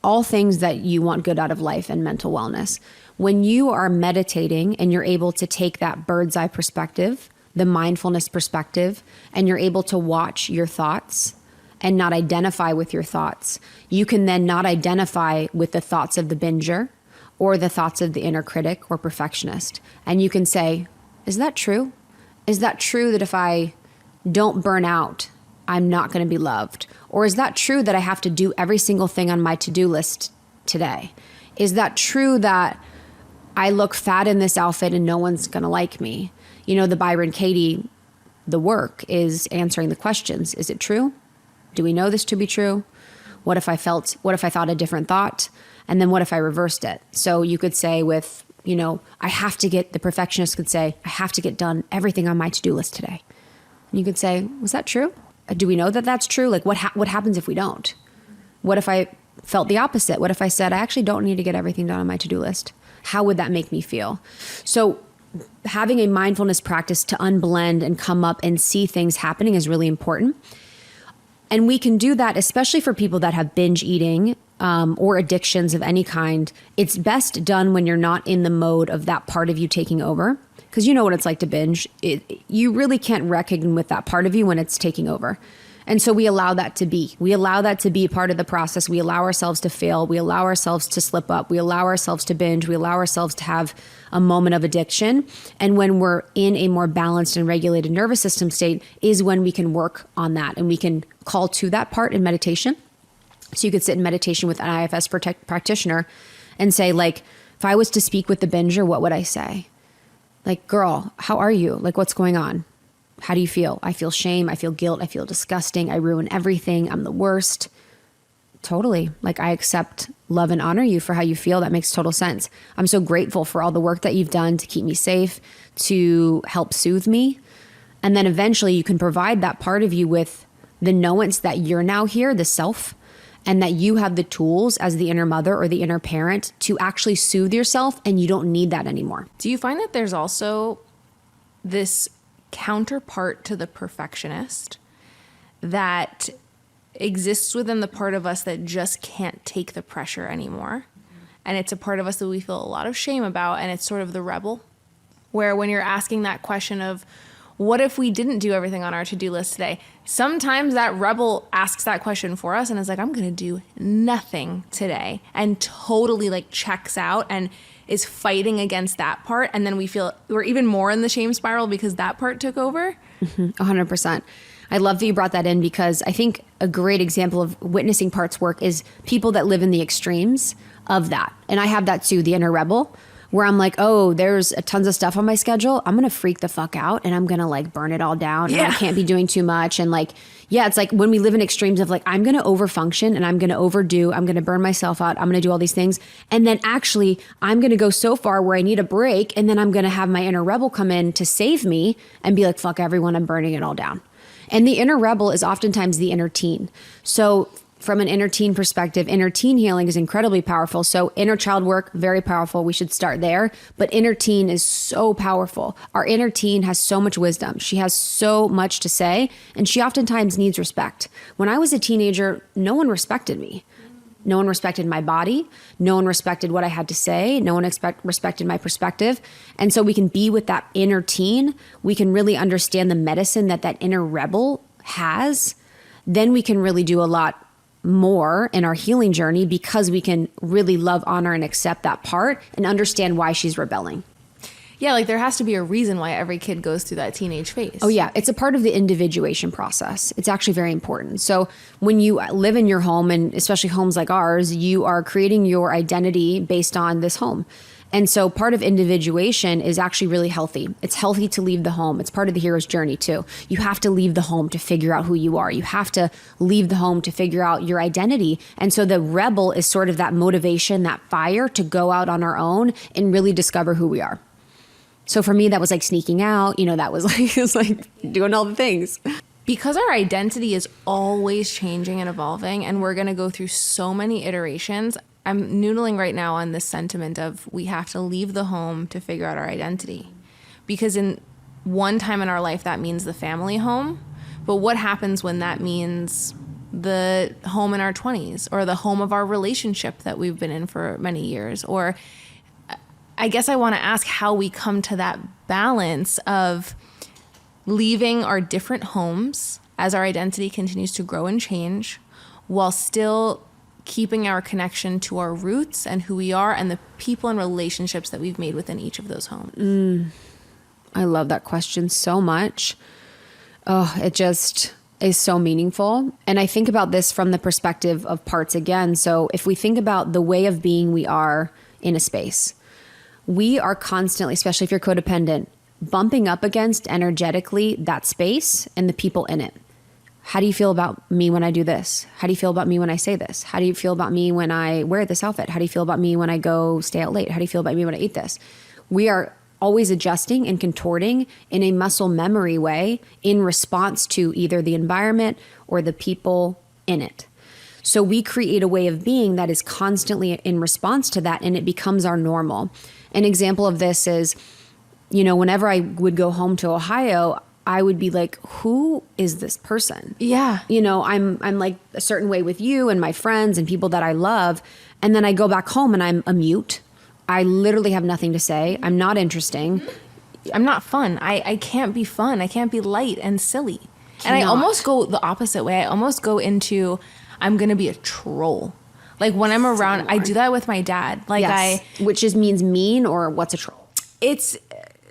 all things that you want good out of life and mental wellness. When you are meditating and you're able to take that bird's eye perspective, the mindfulness perspective, and you're able to watch your thoughts and not identify with your thoughts, you can then not identify with the thoughts of the binger or the thoughts of the inner critic or perfectionist. And you can say, is that true? Is that true that if I don't burn out, I'm not going to be loved? Or is that true that I have to do every single thing on my to-do list today? Is that true that I look fat in this outfit and no one's going to like me? The Byron Katie, the work is answering the questions. Is it true? Do we know this to be true? What if I thought a different thought? And then what if I reversed it? So you could say with, the perfectionist could say, I have to get done everything on my to-do list today. And you could say, was that true? Do we know that that's true? Like what happens if we don't? What if I felt the opposite? What if I said, I actually don't need to get everything done on my to-do list? How would that make me feel? So having a mindfulness practice to unblend and come up and see things happening is really important. And we can do that, especially for people that have binge eating or addictions of any kind. It's best done when you're not in the mode of that part of you taking over. Because you know what it's like to binge. You really can't reckon with that part of you when it's taking over. And so we allow that to be. We allow that to be a part of the process. We allow ourselves to fail. We allow ourselves to slip up. We allow ourselves to binge. We allow ourselves to have a moment of addiction. And when we're in a more balanced and regulated nervous system state is when we can work on that. And we can call to that part in meditation. So you could sit in meditation with an IFS practitioner and say, like, if I was to speak with the binger, what would I say? Like, girl, how are you? Like, what's going on? How do you feel? I feel shame. I feel guilt. I feel disgusting. I ruin everything. I'm the worst. Totally. Like, I accept, love, and honor you for how you feel. That makes total sense. I'm so grateful for all the work that you've done to keep me safe, to help soothe me. And then eventually you can provide that part of you with the knowance that you're now here, the self, and that you have the tools as the inner mother or the inner parent to actually soothe yourself, and you don't need that anymore. Do you find that there's also this counterpart to the perfectionist that exists within the part of us that just can't take the pressure anymore? And it's a part of us that we feel a lot of shame about, and it's sort of the rebel, where when you're asking that question of, what if we didn't do everything on our to-do list today? Sometimes that rebel asks that question for us and is like, I'm going to do nothing today, and totally like checks out and is fighting against that part. And then we feel we're even more in the shame spiral because that part took over. 100%. I love that you brought that in, because I think a great example of witnessing parts work is people that live in the extremes of that. And I have that too, the inner rebel, where I'm like, oh, there's tons of stuff on my schedule. I'm going to freak the fuck out and I'm going to like burn it all down. And I can't be doing too much. And like, it's like when we live in extremes of like, I'm going to overfunction and I'm going to overdo, I'm going to burn myself out. I'm going to do all these things. And then actually I'm going to go so far where I need a break. And then I'm going to have my inner rebel come in to save me and be like, fuck everyone, I'm burning it all down. And the inner rebel is oftentimes the inner teen. So from an inner teen perspective, inner teen healing is incredibly powerful. So inner child work, very powerful. We should start there. But inner teen is so powerful. Our inner teen has so much wisdom. She has so much to say, and she oftentimes needs respect. When I was a teenager, no one respected me. No one respected my body. No one respected what I had to say. No one respected my perspective. And so we can be with that inner teen. We can really understand the medicine that inner rebel has. Then we can really do a lot more in our healing journey, because we can really love, honor, and accept that part and understand why she's rebelling. Yeah, like there has to be a reason why every kid goes through that teenage phase. Oh yeah, it's a part of the individuation process. It's actually very important. So when you live in your home, and especially homes like ours, you are creating your identity based on this home. And so part of individuation is actually really healthy. It's healthy to leave the home. It's part of the hero's journey too. You have to leave the home to figure out who you are. You have to leave the home to figure out your identity. And so the rebel is sort of that motivation, that fire to go out on our own and really discover who we are. So for me, that was like sneaking out, that was like, it's like doing all the things. Because our identity is always changing and evolving, and we're going to go through so many iterations, I'm noodling right now on this sentiment of we have to leave the home to figure out our identity. Because in one time in our life, that means the family home. But what happens when that means the home in our 20s, or the home of our relationship that we've been in for many years? Or I guess I want to ask how we come to that balance of leaving our different homes as our identity continues to grow and change, while still keeping our connection to our roots and who we are and the people and relationships that we've made within each of those homes. I love that question so much. Oh, it just is so meaningful. And I think about this from the perspective of parts again. So if we think about the way of being we are in a space, we are constantly, especially if you're codependent, bumping up against energetically that space and the people in it. How do you feel about me when I do this? How do you feel about me when I say this? How do you feel about me when I wear this outfit? How do you feel about me when I go stay out late? How do you feel about me when I eat this? We are always adjusting and contorting in a muscle memory way in response to either the environment or the people in it. So we create a way of being that is constantly in response to that, and it becomes our normal. An example of this is, whenever I would go home to Ohio, I would be like, who is this person? Yeah. I'm like a certain way with you and my friends and people that I love. And then I go back home and I'm a mute. I literally have nothing to say. I'm not interesting. I'm not fun. I can't be fun. I can't be light and silly. And I almost go the opposite way. I almost go into, I'm going to be a troll. Like when I'm around, I do that with my dad. Like yes. Which means mean, or what's a troll? It's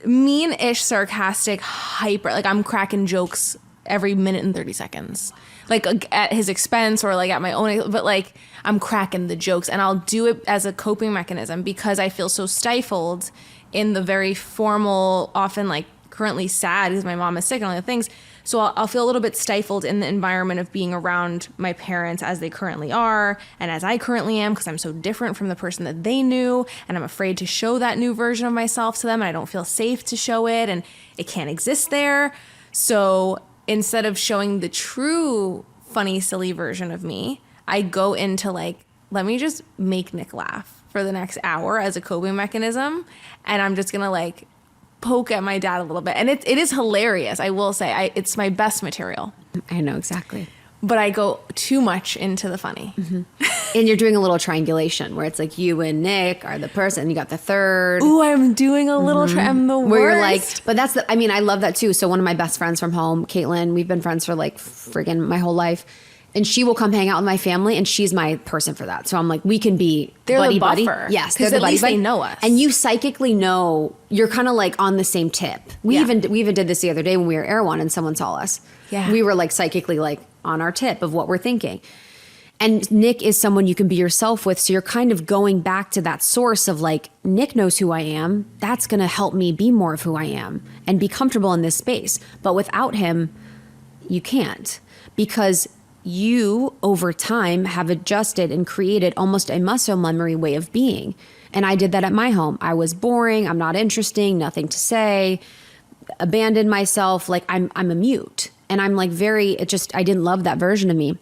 mean-ish, sarcastic, hyper. Like I'm cracking jokes every minute and 30 seconds. Like at his expense or like at my own, but like I'm cracking the jokes, and I'll do it as a coping mechanism because I feel so stifled in the very formal, often like currently sad because my mom is sick and all the things. So I'll feel a little bit stifled in the environment of being around my parents as they currently are and as I currently am, because I'm so different from the person that they knew, and I'm afraid to show that new version of myself to them, and I don't feel safe to show it, and it can't exist there. So instead of showing the true funny, silly version of me, I go into like, let me just make Nick laugh for the next hour as a coping mechanism, and I'm just gonna like poke at my dad a little bit. And it is hilarious, I will say. It's my best material. I know exactly. But I go too much into the funny. Mm-hmm. And you're doing a little triangulation where it's like you and Nick are the person. You got the third. Ooh, I'm doing a little, I'm the worst. Where you're like, but that's I love that too. So one of my best friends from home, Caitlin, we've been friends for like friggin' my whole life. And she will come hang out with my family, and she's my person for that. So I'm like, we can be buddy buddy. Yes, because at least they know us. And you psychically know you're kind of like on the same tip. We even did this the other day when we were Erewhon and someone saw us. Yeah, we were like psychically like on our tip of what we're thinking. And Nick is someone you can be yourself with. So you're kind of going back to that source of like, Nick knows who I am. That's going to help me be more of who I am and be comfortable in this space. But without him, you can't, because you over time have adjusted and created almost a muscle memory way of being. And I did that at my home. I was boring. I'm not interesting, nothing to say, abandoned myself. Like I'm a mute, and I'm like I didn't love that version of me.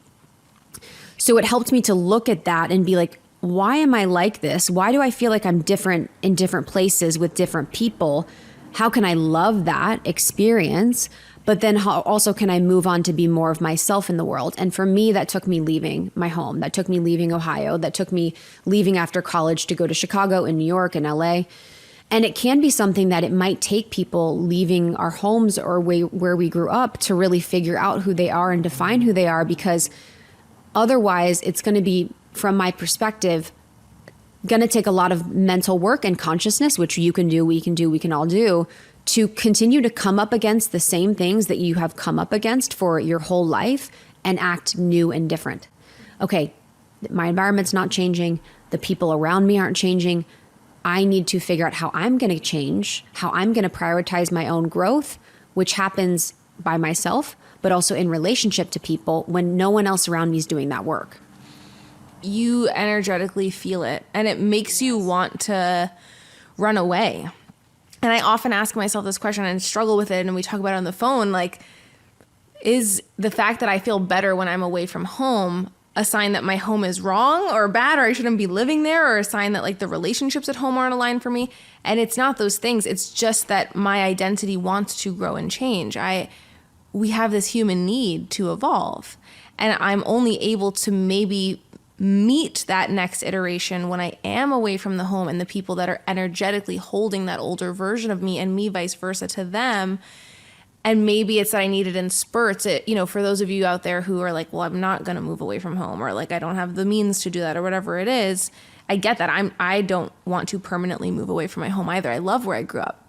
So it helped me to look at that and be like, why am I like this? Why do I feel like I'm different in different places with different people? How can I love that experience? But then how also can I move on to be more of myself in the world? And for me, that took me leaving my home. That took me leaving Ohio. That took me leaving after college to go to Chicago and New York and LA. And it can be something that it might take people leaving our homes or where we grew up to really figure out who they are and define who they are, because otherwise it's going to be, from my perspective, going to take a lot of mental work and consciousness, which you can do, we can all do, to continue to come up against the same things that you have come up against for your whole life and act new and different. Okay, my environment's not changing. The people around me aren't changing. I need to figure out how I'm going to change, how I'm going to prioritize my own growth, which happens by myself, but also in relationship to people when no one else around me is doing that work. You energetically feel it, and it makes you want to run away. And I often ask myself this question and struggle with it, and we talk about it on the phone, like, is the fact that I feel better when I'm away from home a sign that my home is wrong or bad, or I shouldn't be living there, or a sign that like the relationships at home aren't aligned for me? And it's not those things. It's just that my identity wants to grow and change. We have this human need to evolve, and I'm only able to maybe meet that next iteration when I am away from the home and the people that are energetically holding that older version of me, and me vice versa to them. And maybe it's that I need it in spurts. For those of you out there who are like, well, I'm not going to move away from home, or like, I don't have the means to do that, or whatever it is. I get that. I don't want to permanently move away from my home either. I love where I grew up.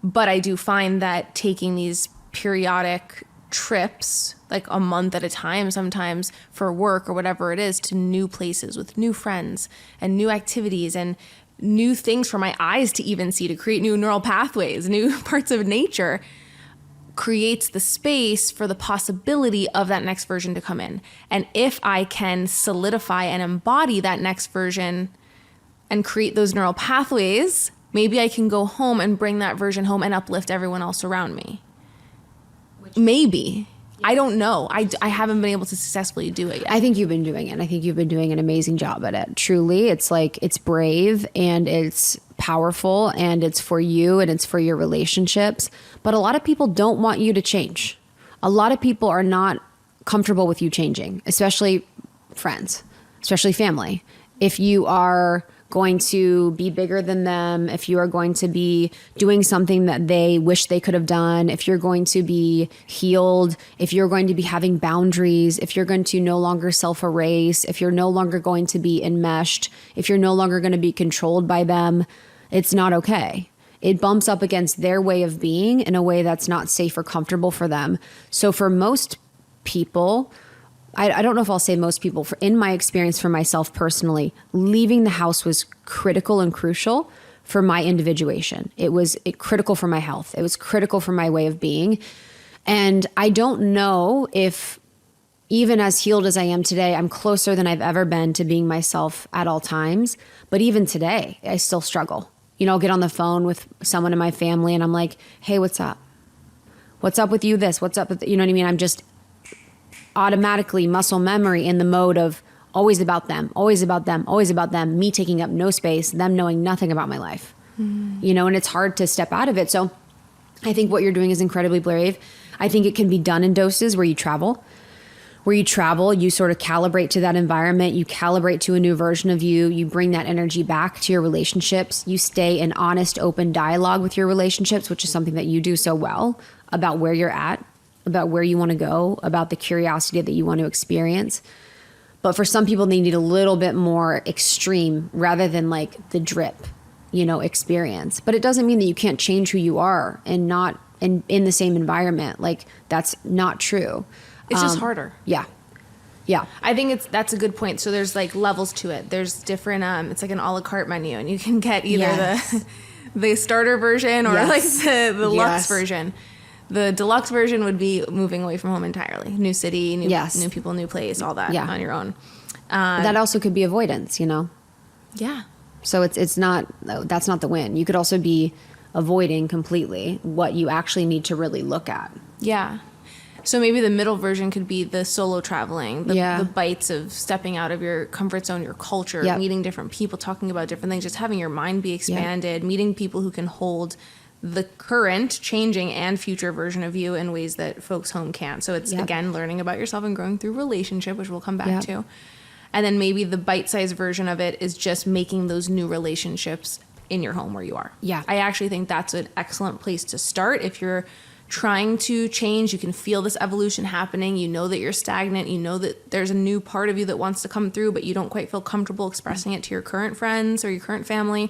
But I do find that taking these periodic trips, like a month at a time, sometimes for work or whatever it is, to new places with new friends and new activities and new things for my eyes to even see, to create new neural pathways, new parts of nature, creates the space for the possibility of that next version to come in. And if I can solidify and embody that next version and create those neural pathways, maybe I can go home and bring that version home and uplift everyone else around me. Maybe. I don't know. I haven't been able to successfully do it yet. I think you've been doing it. I think you've been doing an amazing job at it. Truly, it's like, it's brave and it's powerful and it's for you and it's for your relationships. But a lot of people don't want you to change. A lot of people are not comfortable with you changing, especially friends, especially family. If you are going to be bigger than them, if you are going to be doing something that they wish they could have done, if you're going to be healed, if you're going to be having boundaries, if you're going to no longer self-erase, if you're no longer going to be enmeshed, if you're no longer going to be controlled by them, it's not okay. It bumps up against their way of being in a way that's not safe or comfortable for them. So for most people, I don't know if I'll say most people, in my experience for myself personally, leaving the house was critical and crucial for my individuation. It was critical for my health. It was critical for my way of being. And I don't know if, even as healed as I am today, I'm closer than I've ever been to being myself at all times. But even today, I still struggle. You know, I'll get on the phone with someone in my family and I'm like, hey, what's up? What's up with you this? What's up with, you know what I mean? I'm just automatically muscle memory in the mode of always about them, always about them, always about them, me taking up no space, them knowing nothing about my life, you know, and it's hard to step out of it. So I think what you're doing is incredibly brave. I think it can be done in doses where you travel, you sort of calibrate to that environment, you calibrate to a new version of you, you bring that energy back to your relationships, you stay in honest, open dialogue with your relationships, which is something that you do so well, about where you're at, about where you want to go, about the curiosity that you want to experience. But for some people, they need a little bit more extreme rather than like the drip, you know, experience. But it doesn't mean that you can't change who you are and not in the same environment. Like, that's not true. It's just harder. Yeah. Yeah. I think that's a good point. So there's like levels to it. There's different, it's like an a la carte menu, and you can get either the starter version or like the Lux version. The deluxe version would be moving away from home entirely. New city, new people, new place, all that on your own. That also could be avoidance, you know? Yeah. So it's not, that's not the win. You could also be avoiding completely what you actually need to really look at. Yeah. So maybe the middle version could be the solo traveling, the bites of stepping out of your comfort zone, your culture, meeting different people, talking about different things, just having your mind be expanded, meeting people who can hold the current, changing, and future version of you in ways that folks home can't. So it's, again, learning about yourself and growing through relationship, which we'll come back to. And then maybe the bite-sized version of it is just making those new relationships in your home where you are. Yeah. I actually think that's an excellent place to start. If you're trying to change, you can feel this evolution happening. You know that you're stagnant. You know that there's a new part of you that wants to come through, but you don't quite feel comfortable expressing it to your current friends or your current family.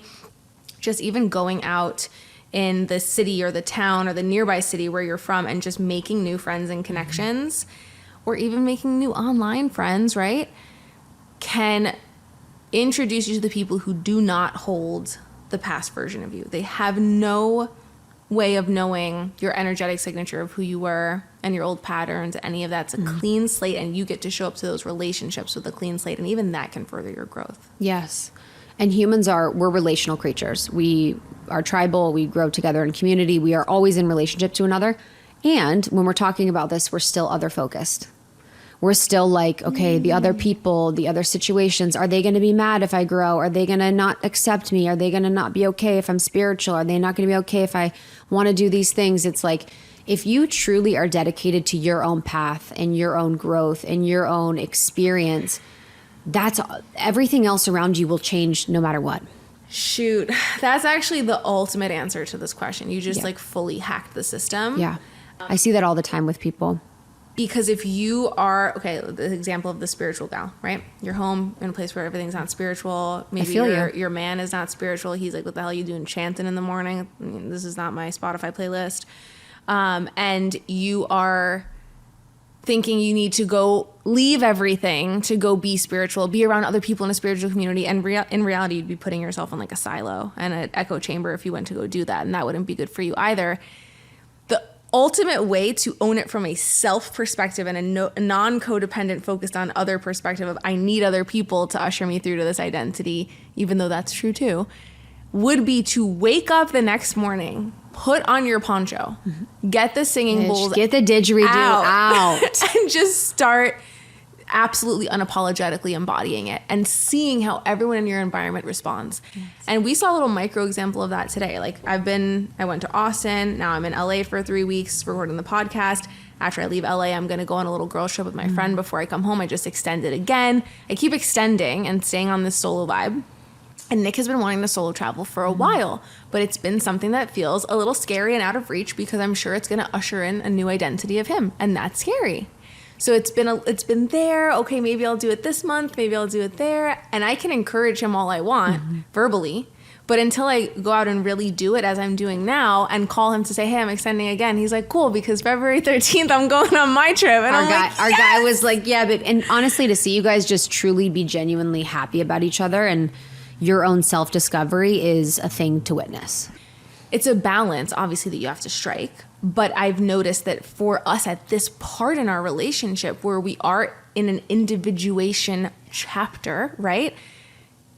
Just even going out in the city or the town or the nearby city where you're from and just making new friends and connections, or even making new online friends, right, can introduce you to the people who do not hold the past version of you. They have no way of knowing your energetic signature of who you were and your old patterns, any of that's a clean slate, and you get to show up to those relationships with a clean slate, and even that can further your growth. Yes. And humans we're relational creatures. We are tribal. We grow together in community. We are always in relationship to another. And when we're talking about this, we're still other focused. We're still like, okay, the other people, the other situations, are they going to be mad if I grow? Are they going to not accept me? Are they going to not be okay if I'm spiritual? Are they not going to be okay if I want to do these things? It's like, if you truly are dedicated to your own path and your own growth and your own experience, that's everything else around you will change no matter what. Shoot, that's actually the ultimate answer to this question. You just like fully hacked the system. Yeah. I see that all the time with people. Because if you are, okay, the example of the spiritual gal, right? You're home in a place where everything's not spiritual. Maybe your man is not spiritual. He's like, what the hell are you doing chanting in the morning? I mean, this is not my Spotify playlist. And you are thinking you need to go leave everything to go be spiritual, be around other people in a spiritual community. And in reality, you'd be putting yourself in like a silo and an echo chamber if you went to go do that. And that wouldn't be good for you either. The ultimate way to own it from a self perspective and a non-codependent focused on other perspective of I need other people to usher me through to this identity, even though that's true too, would be to wake up the next morning, put on your poncho, get the singing bowls, get the didgeridoo out. and just start absolutely unapologetically embodying it and seeing how everyone in your environment responds. Yes. And we saw a little micro example of that today. Like I went to Austin, now I'm in LA for 3 weeks recording the podcast. After I leave LA, I'm going to go on a little girls trip with my friend before I come home. I just extend it again. I keep extending and staying on this solo vibe. And Nick has been wanting to solo travel for a while, but it's been something that feels a little scary and out of reach because I'm sure it's going to usher in a new identity of him, and that's scary. So it's been there. Okay, maybe I'll do it this month. Maybe I'll do it there. And I can encourage him all I want verbally. But until I go out and really do it as I'm doing now and call him to say, hey, I'm extending again. He's like, cool, because February 13th, I'm going on my trip. And our guy was like, yeah, but, and honestly, to see you guys just truly be genuinely happy about each other and your own self-discovery is a thing to witness. It's a balance, obviously, that you have to strike. But I've noticed that for us at this part in our relationship where we are in an individuation chapter, right?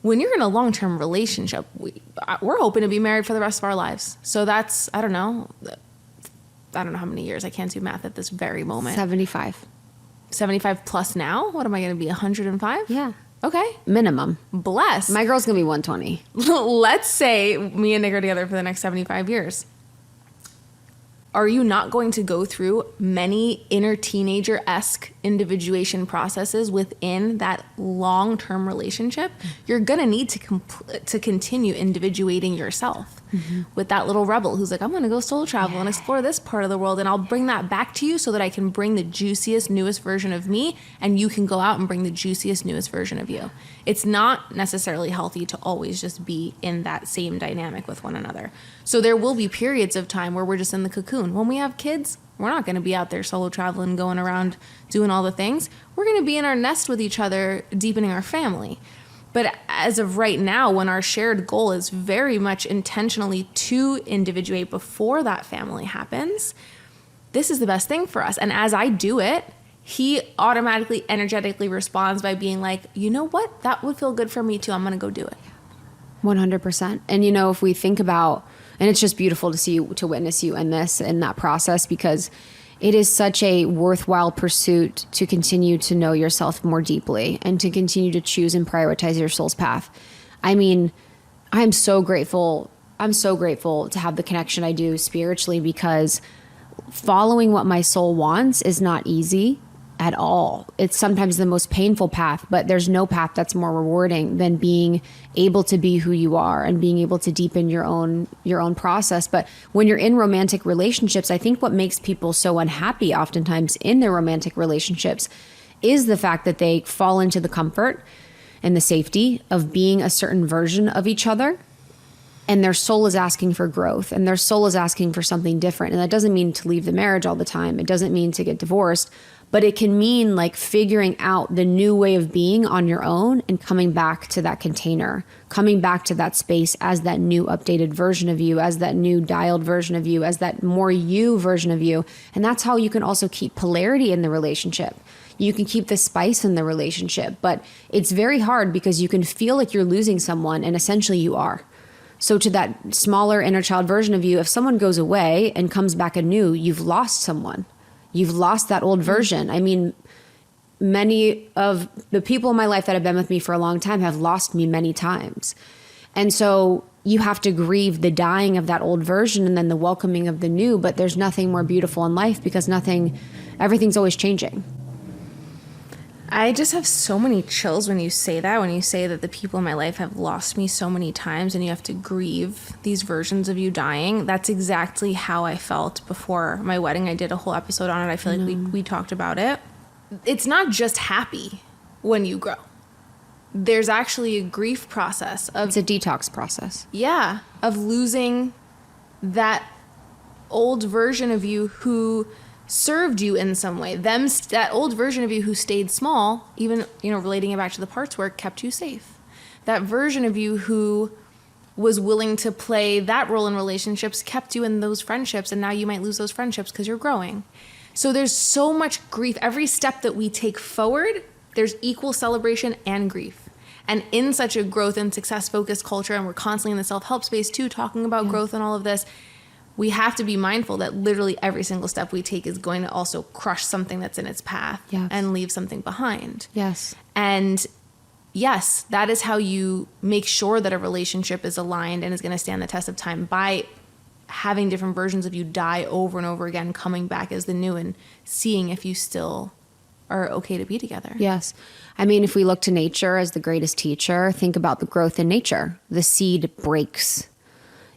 When you're in a long-term relationship, we're hoping to be married for the rest of our lives. So that's, I don't know how many years. I can't do math at this very moment. 75. 75 plus now? What am I going to be, 105? Yeah. Okay. Minimum. Bless. My girl's going to be 120. Let's say me and Nick are together for the next 75 years. Are you not going to go through many inner teenager-esque individuation processes within that long-term relationship? You're going to need to continue individuating yourself with that little rebel who's like, I'm going to go solo travel and explore this part of the world, and I'll bring that back to you so that I can bring the juiciest, newest version of me, and you can go out and bring the juiciest, newest version of you. It's not necessarily healthy to always just be in that same dynamic with one another. So there will be periods of time where we're just in the cocoon. When we have kids, we're not going to be out there solo traveling, going around doing all the things. We're going to be in our nest with each other, deepening our family. But as of right now, when our shared goal is very much intentionally to individuate before that family happens, this is the best thing for us. And as I do it, he automatically, energetically responds by being like, you know what? That would feel good for me too. I'm going to go do it. 100%. And, you know, if we think about, and it's just beautiful to see you, to witness you in this, in that process, because it is such a worthwhile pursuit to continue to know yourself more deeply and to continue to choose and prioritize your soul's path. I mean, I'm so grateful. I'm so grateful to have the connection I do spiritually, because following what my soul wants is not easy at all. It's sometimes the most painful path, but there's no path that's more rewarding than being able to be who you are and being able to deepen your own process. But when you're in romantic relationships, I think what makes people so unhappy oftentimes in their romantic relationships is the fact that they fall into the comfort and the safety of being a certain version of each other. And their soul is asking for growth, and their soul is asking for something different. And that doesn't mean to leave the marriage all the time. It doesn't mean to get divorced, but it can mean like figuring out the new way of being on your own and coming back to that container, coming back to that space as that new updated version of you, as that new dialed version of you, as that more you version of you. And that's how you can also keep polarity in the relationship. You can keep the spice in the relationship, but it's very hard because you can feel like you're losing someone, and essentially you are. So to that smaller inner child version of you, if someone goes away and comes back anew, you've lost someone. You've lost that old version. I mean, many of the people in my life that have been with me for a long time have lost me many times. And so you have to grieve the dying of that old version and then the welcoming of the new. But there's nothing more beautiful in life because everything's always changing. I just have so many chills when you say that, when you say that the people in my life have lost me so many times and you have to grieve these versions of you dying. That's exactly how I felt before my wedding. I did a whole episode on it. I feel like we talked about it. It's not just happy when you grow. There's actually a grief process. It's a detox process. Yeah, of losing that old version of you who served you in some way. That old version of you who stayed small, even, relating it back to the parts work, kept you safe. That version of you who was willing to play that role in relationships kept you in those friendships, and now you might lose those friendships because you're growing. So there's so much grief. Every step that we take forward, there's equal celebration and grief. And in such a growth and success focused culture, and we're constantly in the self-help space too, talking about growth and all of this, we have to be mindful that literally every single step we take is going to also crush something that's in its path and leave something behind. Yes. And yes, that is how you make sure that a relationship is aligned and is going to stand the test of time, by having different versions of you die over and over again, coming back as the new and seeing if you still are okay to be together. Yes. I mean, if we look to nature as the greatest teacher, think about the growth in nature. The seed breaks,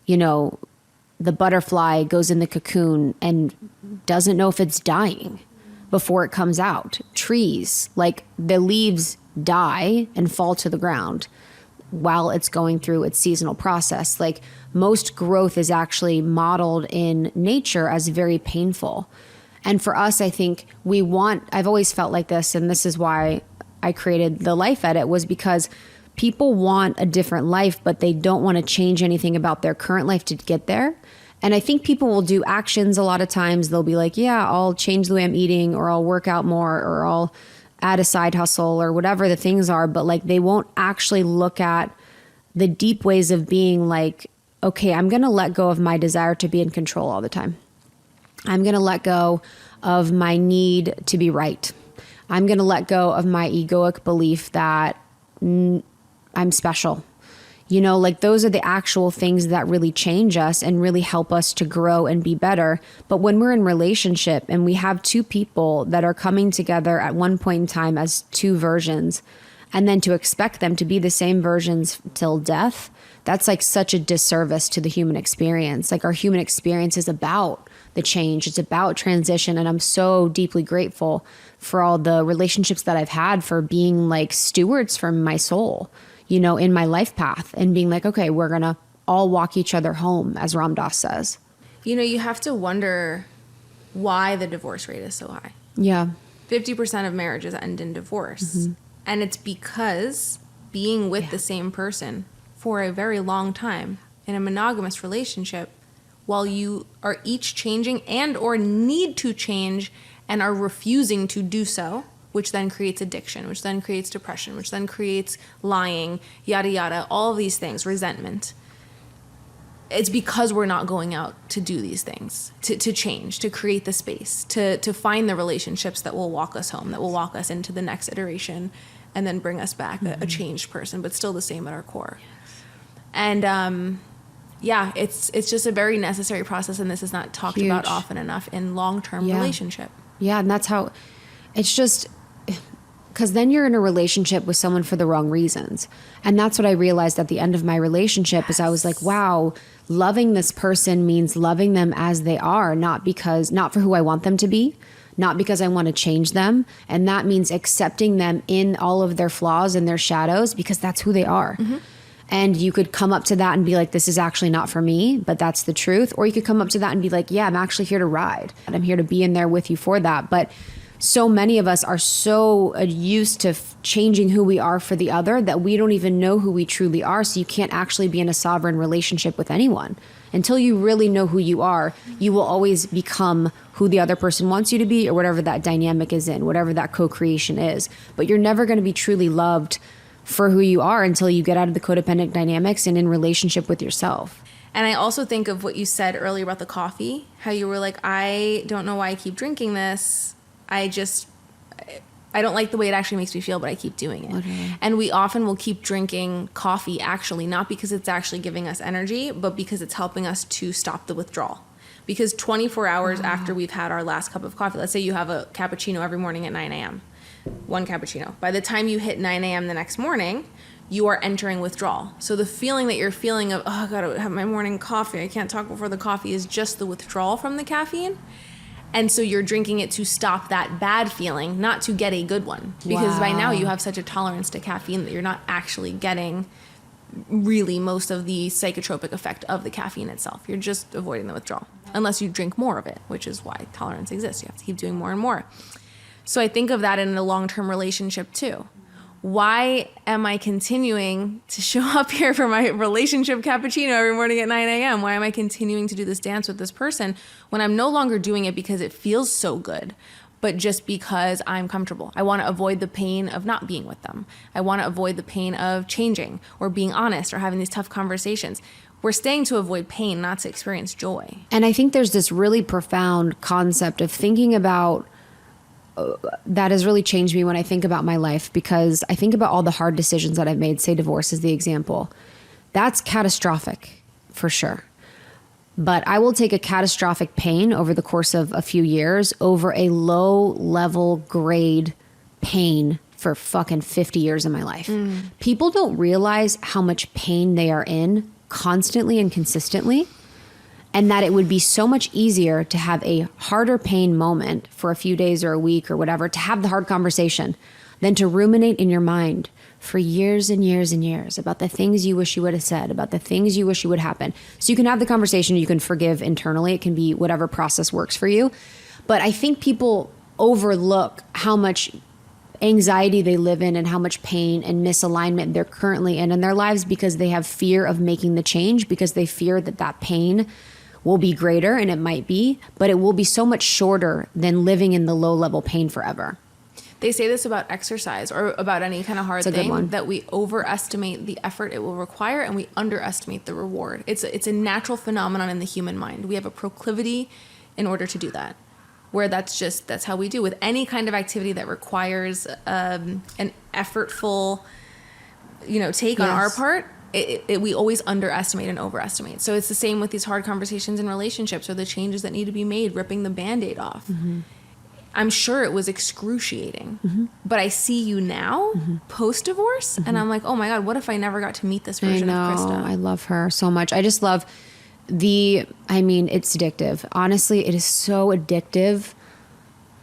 the butterfly goes in the cocoon and doesn't know if it's dying before it comes out. Trees, like the leaves die and fall to the ground while it's going through its seasonal process. Like most growth is actually modeled in nature as very painful. And for us, I think I've always felt like this, and this is why I created the Life Edit, was because people want a different life, but they don't want to change anything about their current life to get there. And I think people will do actions a lot of times. They'll be like, yeah, I'll change the way I'm eating, or I'll work out more, or I'll add a side hustle, or whatever the things are. But like, they won't actually look at the deep ways of being like, okay, I'm going to let go of my desire to be in control all the time. I'm going to let go of my need to be right. I'm going to let go of my egoic belief that I'm special. Like those are the actual things that really change us and really help us to grow and be better. But when we're in relationship and we have two people that are coming together at one point in time as two versions, and then to expect them to be the same versions till death, that's like such a disservice to the human experience. Like our human experience is about the change. It's about transition. And I'm so deeply grateful for all the relationships that I've had, for being like stewards for my soul, in my life path, and being like, okay, we're going to all walk each other home, as Ram Dass says. You have to wonder why the divorce rate is so high. Yeah. 50% of marriages end in divorce. Mm-hmm. And it's because being with the same person for a very long time in a monogamous relationship, while you are each changing and or need to change and are refusing to do so, which then creates addiction, which then creates depression, which then creates lying, yada, yada, all of these things, resentment. It's because we're not going out to do these things, to change, to create the space, to find the relationships that will walk us home, that will walk us into the next iteration, and then bring us back a changed person, but still the same at our core. And it's just a very necessary process, and this is not talked about often enough in long-term relationship. Yeah, and that's how it's just... Because then you're in a relationship with someone for the wrong reasons. And that's what I realized at the end of my relationship is I was like, wow, loving this person means loving them as they are, not for who I want them to be, not because I want to change them. And that means accepting them in all of their flaws and their shadows, because that's who they are. Mm-hmm. And you could come up to that and be like, this is actually not for me, but that's the truth. Or you could come up to that and be like, yeah, I'm actually here to ride, and I'm here to be in there with you for that. But so many of us are so used to changing who we are for the other that we don't even know who we truly are. So you can't actually be in a sovereign relationship with anyone. Until you really know who you are, you will always become who the other person wants you to be, or whatever that dynamic is in, whatever that co-creation is. But you're never going to be truly loved for who you are until you get out of the codependent dynamics and in relationship with yourself. And I also think of what you said earlier about the coffee, how you were like, I don't know why I keep drinking this. I don't like the way it actually makes me feel, but I keep doing it. Okay. And we often will keep drinking coffee, actually, not because it's actually giving us energy, but because it's helping us to stop the withdrawal. Because 24 hours after we've had our last cup of coffee, let's say you have a cappuccino every morning at 9 a.m., one cappuccino. By the time you hit 9 a.m. the next morning, you are entering withdrawal. So the feeling that you're feeling of, I gotta have my morning coffee, I can't talk before the coffee, is just the withdrawal from the caffeine. And so you're drinking it to stop that bad feeling, not to get a good one. Because by now you have such a tolerance to caffeine that you're not actually getting really most of the psychotropic effect of the caffeine itself. You're just avoiding the withdrawal. Unless you drink more of it, which is why tolerance exists. You have to keep doing more and more. So I think of that in a long-term relationship too. why am I continuing to show up here for my relationship cappuccino every morning at 9 a.m.? Why am I continuing to do this dance with this person when I'm no longer doing it because it feels so good, but just because I'm comfortable? I want to avoid the pain of not being with them. I want to avoid the pain of changing or being honest or having these tough conversations. We're staying to avoid pain, not to experience joy. And I think there's this really profound concept of thinking about that has really changed me when I think about my life, because I think about all the hard decisions that I've made, say divorce is the example. That's catastrophic for sure. But I will take a catastrophic pain over the course of a few years over a low level grade pain for fucking 50 years of my life. People don't realize how much pain they are in constantly and consistently, and that it would be so much easier to have a harder pain moment for a few days or a week or whatever, to have the hard conversation, than to ruminate in your mind for years and years and years about the things you wish you would have said, about the things you wish you would happen. So you can have the conversation, you can forgive internally, it can be whatever process works for you. But I think people overlook how much anxiety they live in and how much pain and misalignment they're currently in their lives, because they have fear of making the change, because they fear that that pain will be greater, and it might be, but it will be so much shorter than living in the low level pain forever. They say this about exercise or about any kind of hard thing, that we overestimate the effort it will require and we underestimate the reward. It's a natural phenomenon in the human mind. We have a proclivity in order to do that, where that's how we do with any kind of activity that requires an effortful, take on our part. We always underestimate and overestimate. So it's the same with these hard conversations in relationships or the changes that need to be made, ripping the Band-Aid off. Mm-hmm. I'm sure it was excruciating, but I see you now post-divorce, and I'm like, oh my God, what if I never got to meet this version of Krista? I love her so much. I just love it's addictive. Honestly, it is so addictive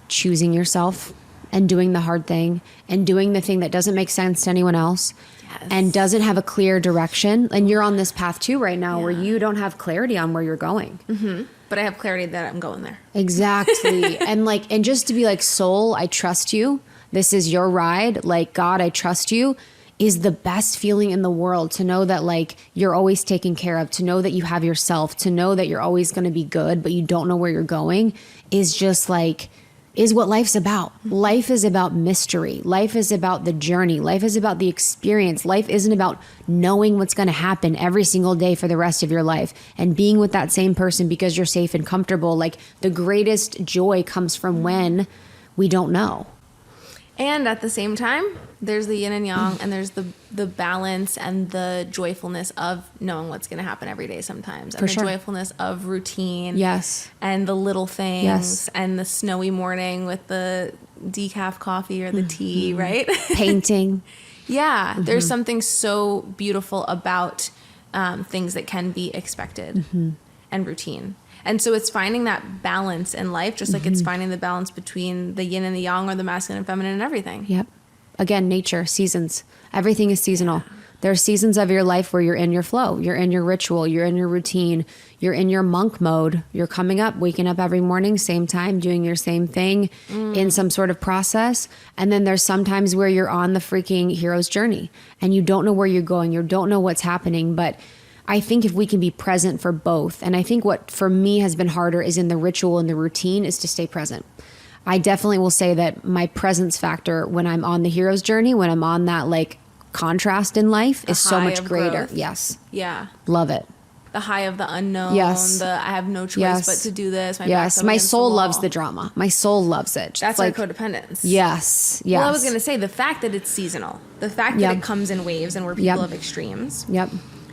choosing yourself and doing the hard thing and doing the thing that doesn't make sense to anyone else. Yes. And doesn't have a clear direction. And you're on this path too right now where you don't have clarity on where you're going. Mm-hmm. But I have clarity that I'm going there. Exactly. and just to be like, soul, I trust you. This is your ride. Like, God, I trust you, is the best feeling in the world, to know that like you're always taken care of, to know that you have yourself, to know that you're always going to be good, but you don't know where you're going, is just like, is what life's about. Life is about mystery. Life is about the journey. Life is about the experience. Life isn't about knowing what's going to happen every single day for the rest of your life and being with that same person because you're safe and comfortable. Like, the greatest joy comes from when we don't know. And at the same time, there's the yin and yang, and there's the balance and the joyfulness of knowing what's going to happen every day sometimes. And the joyfulness of routine. Yes. And the little things. Yes. And the snowy morning with the decaf coffee or the tea, right? Painting. Yeah. There's something so beautiful about things that can be expected and routine. And so it's finding that balance in life, just like it's finding the balance between the yin and the yang, or the masculine and feminine, and everything. Yep. Again, nature, seasons. Everything is seasonal. There are seasons of your life where you're in your flow, you're in your ritual, you're in your routine, you're in your monk mode. You're coming up, waking up every morning, same time, doing your same thing in some sort of process. And then there's sometimes where you're on the freaking hero's journey and you don't know where you're going, you don't know what's happening, but I think if we can be present for both, and I think what for me has been harder is in the ritual and the routine, is to stay present. I definitely will say that my presence factor when I'm on the hero's journey, when I'm on that like contrast in life, is so much greater. Growth. Yes. Yeah. Love it. The high of the unknown. Yes. I have no choice but to do this. My soul loves the drama. My soul loves it. That's like codependence. Yes. Well, I was going to say the fact that it's seasonal, the fact that it comes in waves and where people have extremes. Yep.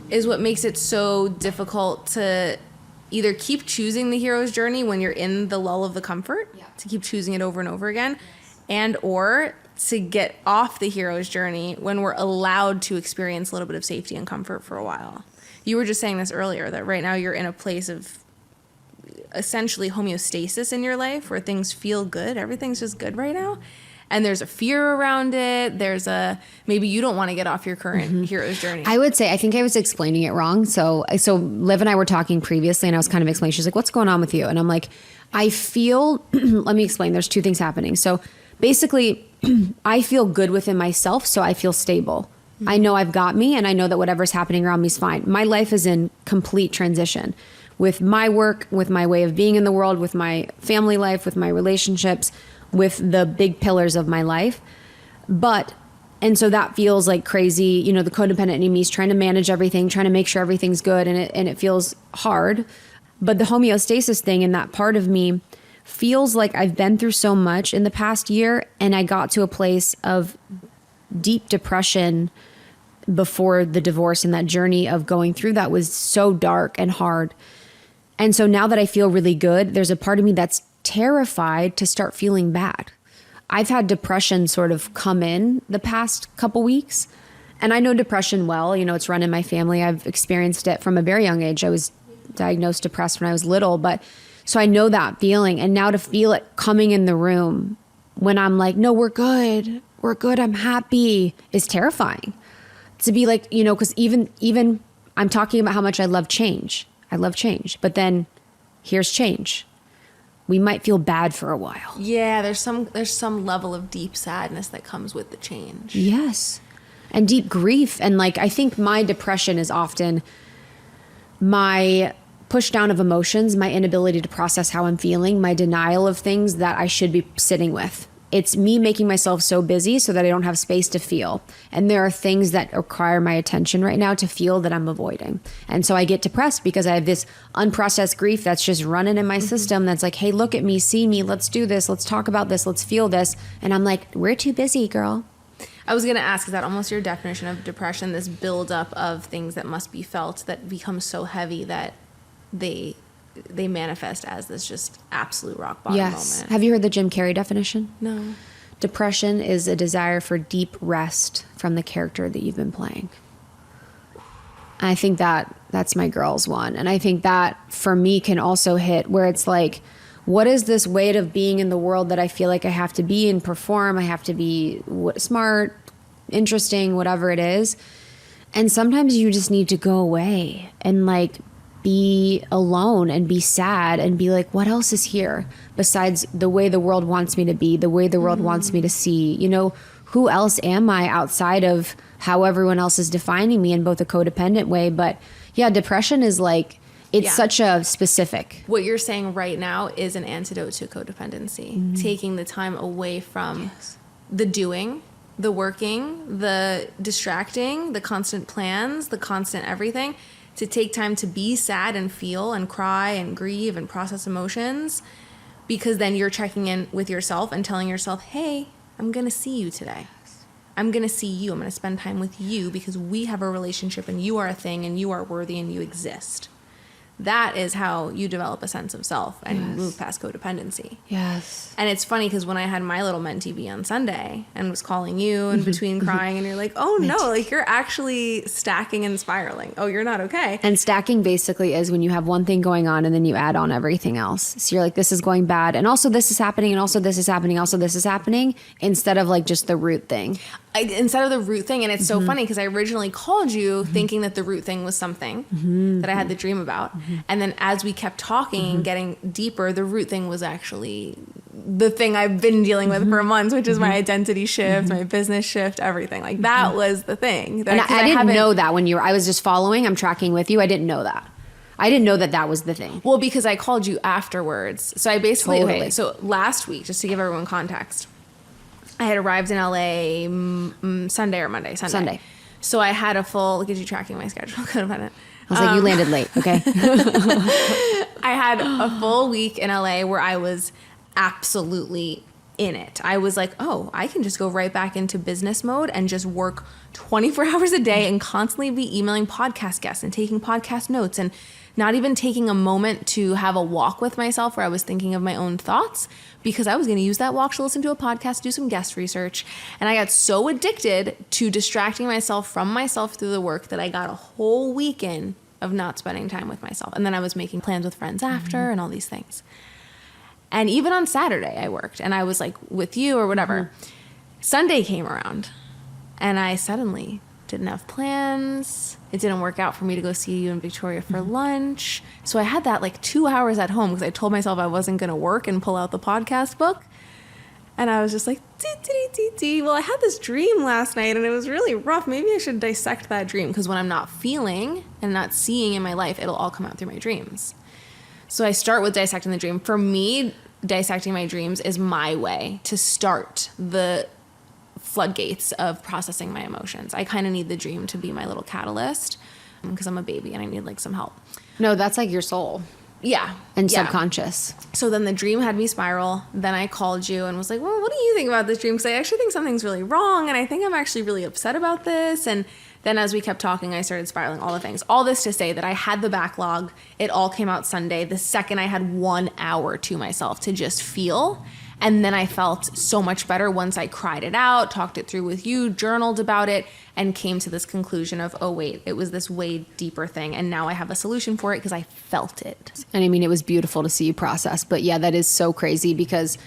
Is what makes it so difficult to either keep choosing the hero's journey when you're in the lull of the comfort, to keep choosing it over and over again, and or to get off the hero's journey when we're allowed to experience a little bit of safety and comfort for a while. You were just saying this earlier, that right now you're in a place of essentially homeostasis in your life where things feel good. Everything's just good right now. And there's a fear around it. There's maybe you don't want to get off your current hero's journey. I would say, I think I was explaining it wrong. So Liv and I were talking previously and I was kind of explaining. She's like, what's going on with you? And I'm like, I feel, let me explain. There's two things happening. So basically, I feel good within myself, so I feel stable. I know I've got me, and I know that whatever's happening around me is fine. My life is in complete transition with my work, with my way of being in the world, with my family life, with my relationships, with the big pillars of my life. And so that feels like crazy, you know, the codependent in me is trying to manage everything, trying to make sure everything's good, and it feels hard. But the homeostasis thing and that part of me feels like I've been through so much in the past year, and I got to a place of deep depression before the divorce, and that journey of going through that was so dark and hard. And so now that I feel really good, there's a part of me that's terrified to start feeling bad. I've had depression sort of come in the past couple weeks, and I know depression well. You know, it's run in my family. I've experienced it from a very young age. I was diagnosed depressed when I was little, so I know that feeling. And now to feel it coming in the room when I'm like, no, we're good, I'm happy, is terrifying. To be like, you know, because even I'm talking about how much I love change. But then here's change. We might feel bad for a while. Yeah, there's some level of deep sadness that comes with the change. Yes. And deep grief. And like, I think my depression is often my push down of emotions, my inability to process how I'm feeling, my denial of things that I should be sitting with. It's me making myself so busy so that I don't have space to feel. And there are things that require my attention right now to feel that I'm avoiding. And so I get depressed because I have this unprocessed grief that's just running in my system that's like, hey, look at me, see me, let's do this, let's talk about this, let's feel this. And I'm like, we're too busy, girl. I was going to ask, is that almost your definition of depression, this buildup of things that must be felt that become so heavy that they manifest as this just absolute rock bottom moment? Have you heard the Jim Carrey definition? No. Depression is a desire for deep rest from the character that you've been playing. And I think that's my girl's one. And I think that for me can also hit where it's like, what is this weight of being in the world that I feel like I have to be and perform? I have to be smart, interesting, whatever it is. And sometimes you just need to go away and like be alone and be sad and be like, what else is here besides the way the world wants me to be, the way the world wants me to see? You know, who else am I outside of how everyone else is defining me in both a codependent way? But yeah, depression is like, it's such a specific. What you're saying right now is an antidote to codependency, taking the time away from the doing, the working, the distracting, the constant plans, the constant everything, to take time to be sad and feel and cry and grieve and process emotions, because then you're checking in with yourself and telling yourself, hey, I'm going to see you today. I'm going to see you. I'm going to spend time with you because we have a relationship and you are a thing and you are worthy and you exist. That is how you develop a sense of self and move past codependency. Yes. And it's funny because when I had my little mentee be on Sunday and was calling you in between crying and you're like, oh no, like you're actually stacking and spiraling. Oh, you're not okay. And stacking basically is when you have one thing going on and then you add on everything else. So you're like, this is going bad. And also this is happening. And also this is happening. Also this is happening, instead of like just the root thing. Instead of the root thing. And it's so funny because I originally called you thinking that the root thing was something that I had the dream about. And then as we kept talking and getting deeper, the root thing was actually the thing I've been dealing with for months, which is my identity shift, my business shift, everything. Like that was the thing. And I didn't know that when I was just following, I'm tracking with you. I didn't know that. I didn't know that was the thing. Well, because I called you afterwards. So I basically, so last week, just to give everyone context, I had arrived in LA Sunday or Monday. Sunday. So I had a full, look at you tracking my schedule. I was like, you landed late. Okay. I had a full week in LA where I was absolutely in it. I was like, oh, I can just go right back into business mode and just work 24 hours a day and constantly be emailing podcast guests and taking podcast notes and not even taking a moment to have a walk with myself where I was thinking of my own thoughts, because I was going to use that walk to listen to a podcast, do some guest research. And I got so addicted to distracting myself from myself through the work that I got a whole weekend of not spending time with myself. And then I was making plans with friends after and all these things. And even on Saturday I worked and I was like with you or whatever. Sunday came around and I suddenly didn't have plans. It didn't work out for me to go see you in Victoria for lunch. So I had that like 2 hours at home because I told myself I wasn't going to work and pull out the podcast book. And I was just like, well, I had this dream last night and it was really rough. Maybe I should dissect that dream. Because when I'm not feeling and not seeing in my life, it'll all come out through my dreams. So I start with dissecting the dream. For me, dissecting my dreams is my way to start the floodgates of processing my emotions. I kind of need the dream to be my little catalyst because I'm a baby and I need like some help. No, that's like your soul. Yeah. And subconscious. So then the dream had me spiral. Then I called you and was like, well, what do you think about this dream? Because I actually think something's really wrong. And I think I'm actually really upset about this. And then as we kept talking, I started spiraling all the things. All this to say that I had the backlog. It all came out Sunday. The second I had 1 hour to myself to just feel. And then I felt so much better once I cried it out, talked it through with you, journaled about it, and came to this conclusion of, oh, wait, it was this way deeper thing. And now I have a solution for it because I felt it. And I mean, it was beautiful to see you process. But yeah, that is so crazy because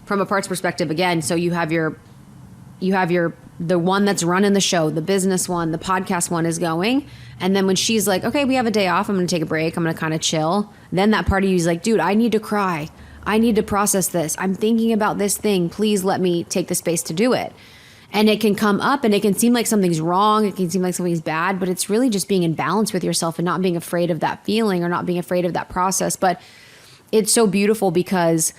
from a parts perspective, again, so you have the one that's running the show, the business one, the podcast one is going. And then when she's like, okay, we have a day off, I'm going to take a break, I'm going to kind of chill. Then that part of you is like, dude, I need to cry. I need to process this. I'm thinking about this thing. Please let me take the space to do it. And it can come up and it can seem like something's wrong. It can seem like something's bad, but it's really just being in balance with yourself and not being afraid of that feeling or not being afraid of that process. But it's so beautiful because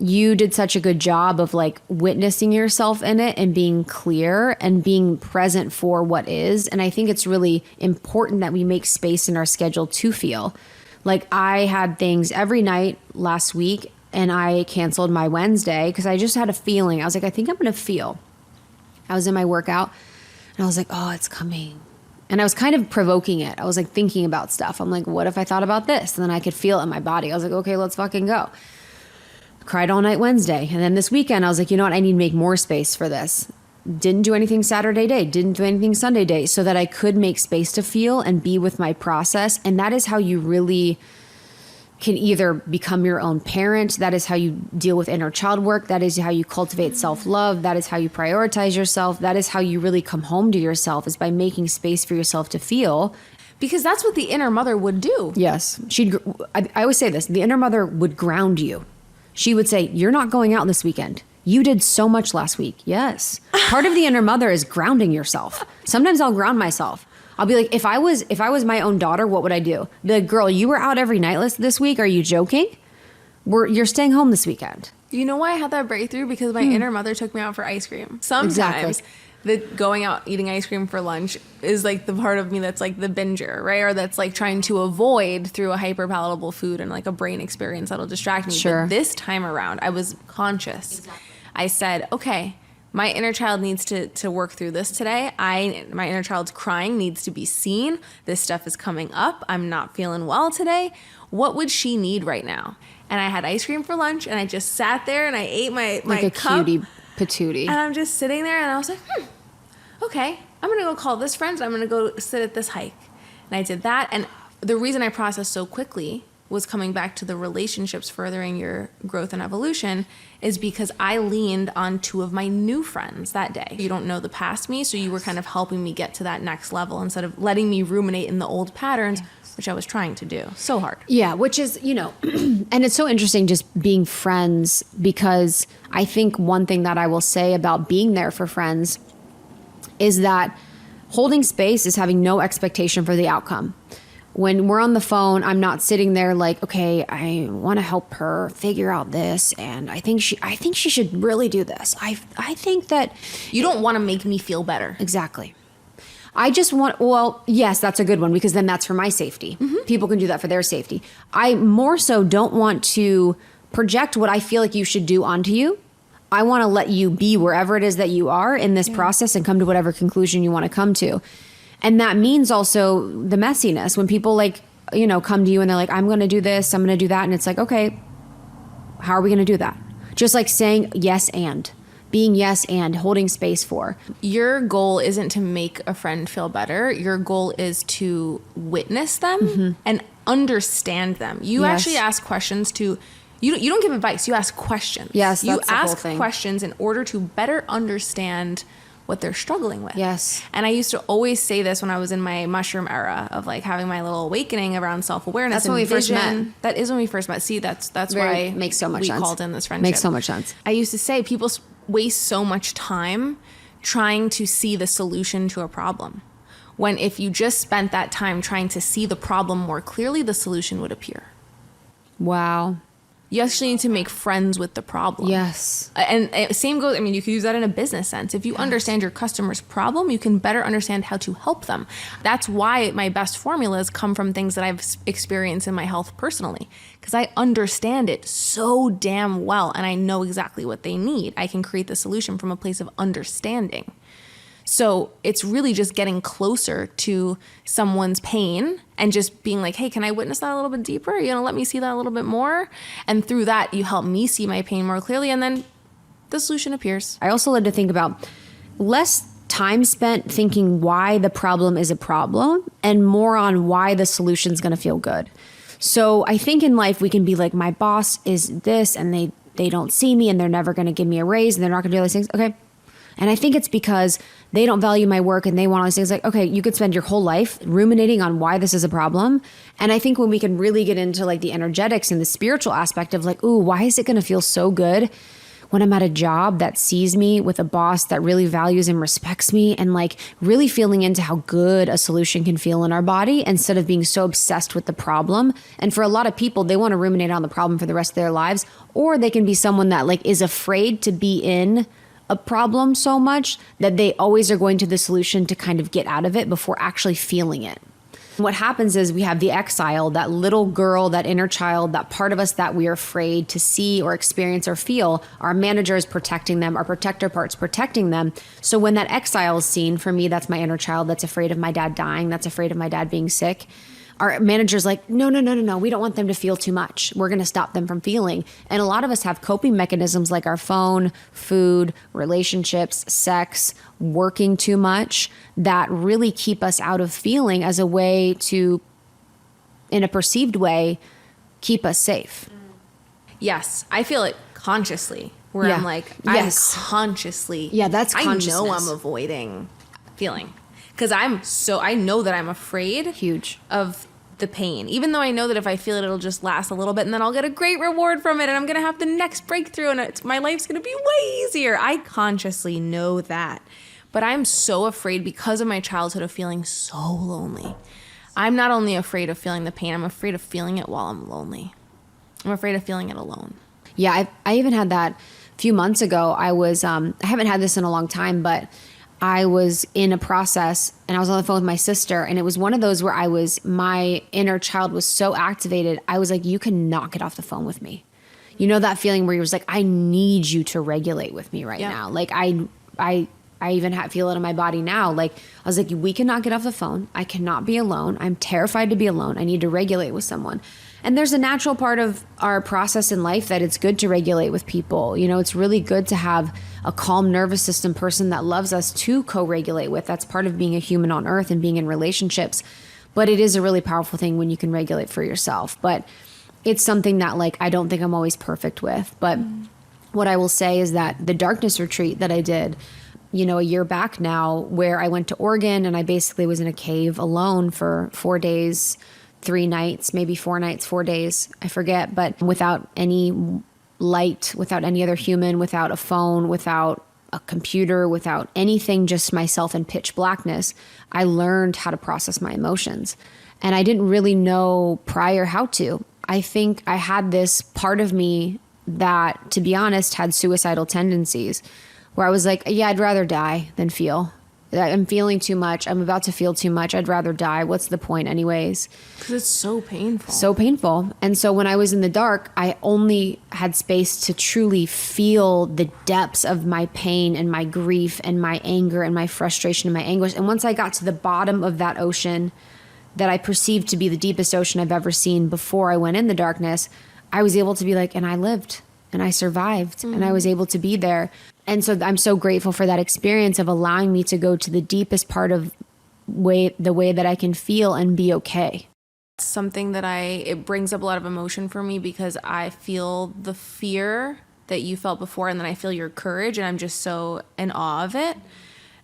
you did such a good job of like witnessing yourself in it and being clear and being present for what is. And I think it's really important that we make space in our schedule to feel. Like I had things every night last week and I canceled my Wednesday because I just had a feeling. I was like, I think I'm going to feel. I was in my workout and I was like, oh, it's coming. And I was kind of provoking it. I was like thinking about stuff. I'm like, what if I thought about this? And then I could feel it in my body. I was like, okay, let's fucking go. Cried all night Wednesday. And then this weekend, I was like, you know what? I need to make more space for this. Didn't do anything Saturday day. Didn't do anything Sunday day so that I could make space to feel and be with my process. And that is how you really can either become your own parent. That is how you deal with inner child work. That is how you cultivate self-love. That is how you prioritize yourself. That is how you really come home to yourself, is by making space for yourself to feel. Because that's what the inner mother would do. Yes. I always say this. The inner mother would ground you. She would say, you're not going out this weekend. You did so much last week. Yes. Part of the inner mother is grounding yourself. Sometimes I'll ground myself. I'll be like, if I was my own daughter, what would I do? Be like, girl, you were out every night this week. Are you joking? You're staying home this weekend. You know why I had that breakthrough? Because my inner mother took me out for ice cream. Sometimes the going out eating ice cream for lunch is like the part of me that's like the binger, right? Or that's like trying to avoid through a hyper palatable food and like a brain experience that'll distract me. Sure. But this time around, I was conscious. Exactly. I said, okay, my inner child needs to work through this today. My inner child's crying needs to be seen. This stuff is coming up. I'm not feeling well today. What would she need right now? And I had ice cream for lunch and I just sat there and I ate my like a cup. cutie patootie. And I'm just sitting there and I was like, okay, I'm going to go call this friend. I'm going to go sit at this hike. And I did that. And the reason I processed so quickly was coming back to the relationships furthering your growth and evolution is because I leaned on two of my new friends that day. You don't know the past me, so you were kind of helping me get to that next level instead of letting me ruminate in the old patterns, which I was trying to do so hard. Yeah, which is, and it's so interesting just being friends, because I think one thing that I will say about being there for friends is that holding space is having no expectation for the outcome. When we're on the phone, I'm not sitting there like, okay, I want to help her figure out this, and I think she should really do this. I think that you don't want to make me feel better. Exactly. I just want, well, yes, that's a good one, because then that's for my safety. Mm-hmm. People can do that for their safety. I more so don't want to project what I feel like you should do onto you. I want to let you be wherever it is that you are in this process and come to whatever conclusion you want to come to. And that means also the messiness when people come to you and they're like, I'm going to do this, I'm going to do that. And it's like, okay, how are we going to do that? Just like saying yes and being yes and holding space for. Your goal isn't to make a friend feel better. Your goal is to witness them and understand them. You actually ask questions to, you don't give advice, you ask questions. Yes, you that's the whole ask thing. questions in order to better understand what they're struggling with. Yes. And I used to always say this when I was in my mushroom era of like having my little awakening around self-awareness. That's when we first met. That is when we first met. See, that's Very, why makes so much we sense. called in this friendship. Makes so much sense. I used to say people waste so much time trying to see the solution to a problem, when if you just spent that time trying to see the problem more clearly, the solution would appear. Wow. You actually need to make friends with the problem. Yes. And same goes, I mean, you could use that in a business sense. If you understand your customer's problem, you can better understand how to help them. That's why my best formulas come from things that I've experienced in my health personally, because I understand it so damn well and I know exactly what they need. I can create the solution from a place of understanding. So it's really just getting closer to someone's pain and just being like, hey, can I witness that a little bit deeper? Are you gonna let me see that a little bit more? And through that, you help me see my pain more clearly, and then the solution appears. I also like to think about less time spent thinking why the problem is a problem and more on why the solution's gonna feel good. So I think in life we can be like, my boss is this and they don't see me and they're never gonna give me a raise and they're not gonna do all these things. Okay. And I think it's because they don't value my work and they want all these things. Like, okay, you could spend your whole life ruminating on why this is a problem. And I think when we can really get into like the energetics and the spiritual aspect of like, ooh, why is it going to feel so good when I'm at a job that sees me with a boss that really values and respects me, and like really feeling into how good a solution can feel in our body instead of being so obsessed with the problem. And for a lot of people, they want to ruminate on the problem for the rest of their lives, or they can be someone that like is afraid to be in a problem so much that they always are going to the solution to kind of get out of it before actually feeling it. What happens is we have the exile, that little girl, that inner child, that part of us that we are afraid to see or experience or feel. Our manager is protecting them, our protector part's protecting them. So when that exile is seen, for me, that's my inner child that's afraid of my dad dying, that's afraid of my dad being sick. Our manager's like, no, we don't want them to feel too much. We're going to stop them from feeling. And a lot of us have coping mechanisms like our phone, food, relationships, sex, working too much that really keep us out of feeling as a way to, in a perceived way, keep us safe. Yes, I feel it consciously, where Yeah. I'm like, Yes. I'm consciously, Yeah, that's I consciousness. know I'm avoiding feeling. Because I know that I'm afraid Huge. of the pain. Even though I know that if I feel it, it'll just last a little bit and then I'll get a great reward from it and I'm going to have the next breakthrough and my life's going to be way easier. I consciously know that. But I'm so afraid because of my childhood of feeling so lonely. I'm not only afraid of feeling the pain, I'm afraid of feeling it while I'm lonely. I'm afraid of feeling it alone. Yeah, I even had that a few months ago. I haven't had this in a long time, but I was in a process and I was on the phone with my sister, and it was one of those where my inner child was so activated. I was like, you cannot get off the phone with me. You know that feeling where you're just like, I need you to regulate with me right now. Like I even feel it in my body now. Like I was like, we cannot get off the phone. I cannot be alone. I'm terrified to be alone. I need to regulate with someone. And there's a natural part of our process in life that it's good to regulate with people. You know, it's really good to have a calm nervous system person that loves us to co-regulate with. That's part of being a human on earth and being in relationships. But it is a really powerful thing when you can regulate for yourself. But it's something that like I don't think I'm always perfect with. But what I will say is that the darkness retreat that I did, you know, a year back now, where I went to Oregon and I basically was in a cave alone for 4 days, 3 nights, maybe 4 nights, 4 days, I forget, but without any light, without any other human, without a phone, without a computer, without anything, just myself in pitch blackness, I learned how to process my emotions. And I didn't really know prior how to. I think I had this part of me that, to be honest, had suicidal tendencies, where I was like, yeah, I'd rather die than feel. I'm feeling too much. I'm about to feel too much. I'd rather die. What's the point anyways? Because it's so painful. So painful. And so when I was in the dark, I only had space to truly feel the depths of my pain and my grief and my anger and my frustration and my anguish. And once I got to the bottom of that ocean that I perceived to be the deepest ocean I've ever seen before I went in the darkness, I was able to be like, and I lived and I survived and I was able to be there. And so I'm so grateful for that experience of allowing me to go to the deepest part of the way that I can feel and be okay. Something that it brings up a lot of emotion for me because I feel the fear that you felt before and then I feel your courage and I'm just so in awe of it.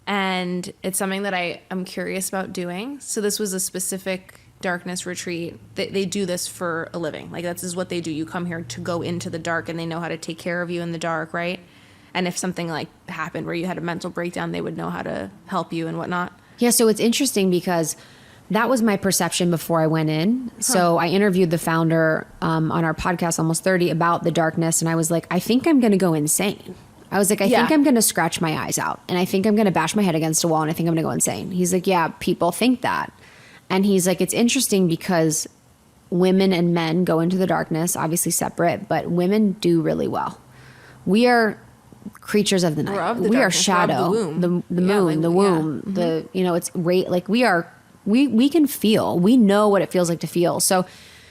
and it's something that I'm curious about doing. So this was a specific darkness retreat. They do this for a living. Like, this is what they do. You come here to go into the dark, and they know how to take care of you in the dark, right? And if something like happened where you had a mental breakdown, they would know how to help you and whatnot. Yeah, so it's interesting because that was my perception before I went in. So I interviewed the founder on our podcast, Almost 30, about the darkness. And I was like, I think I'm going to go insane. I was like, I think I'm going to scratch my eyes out. And I think I'm going to bash my head against a wall. And I think I'm going to go insane. He's like, yeah, people think that. And he's like, it's interesting because women and men go into the darkness, obviously separate, but women do really well. We are creatures of the night. We are shadow, the moon, the womb, the, it's like we can feel, we know what it feels like to feel. So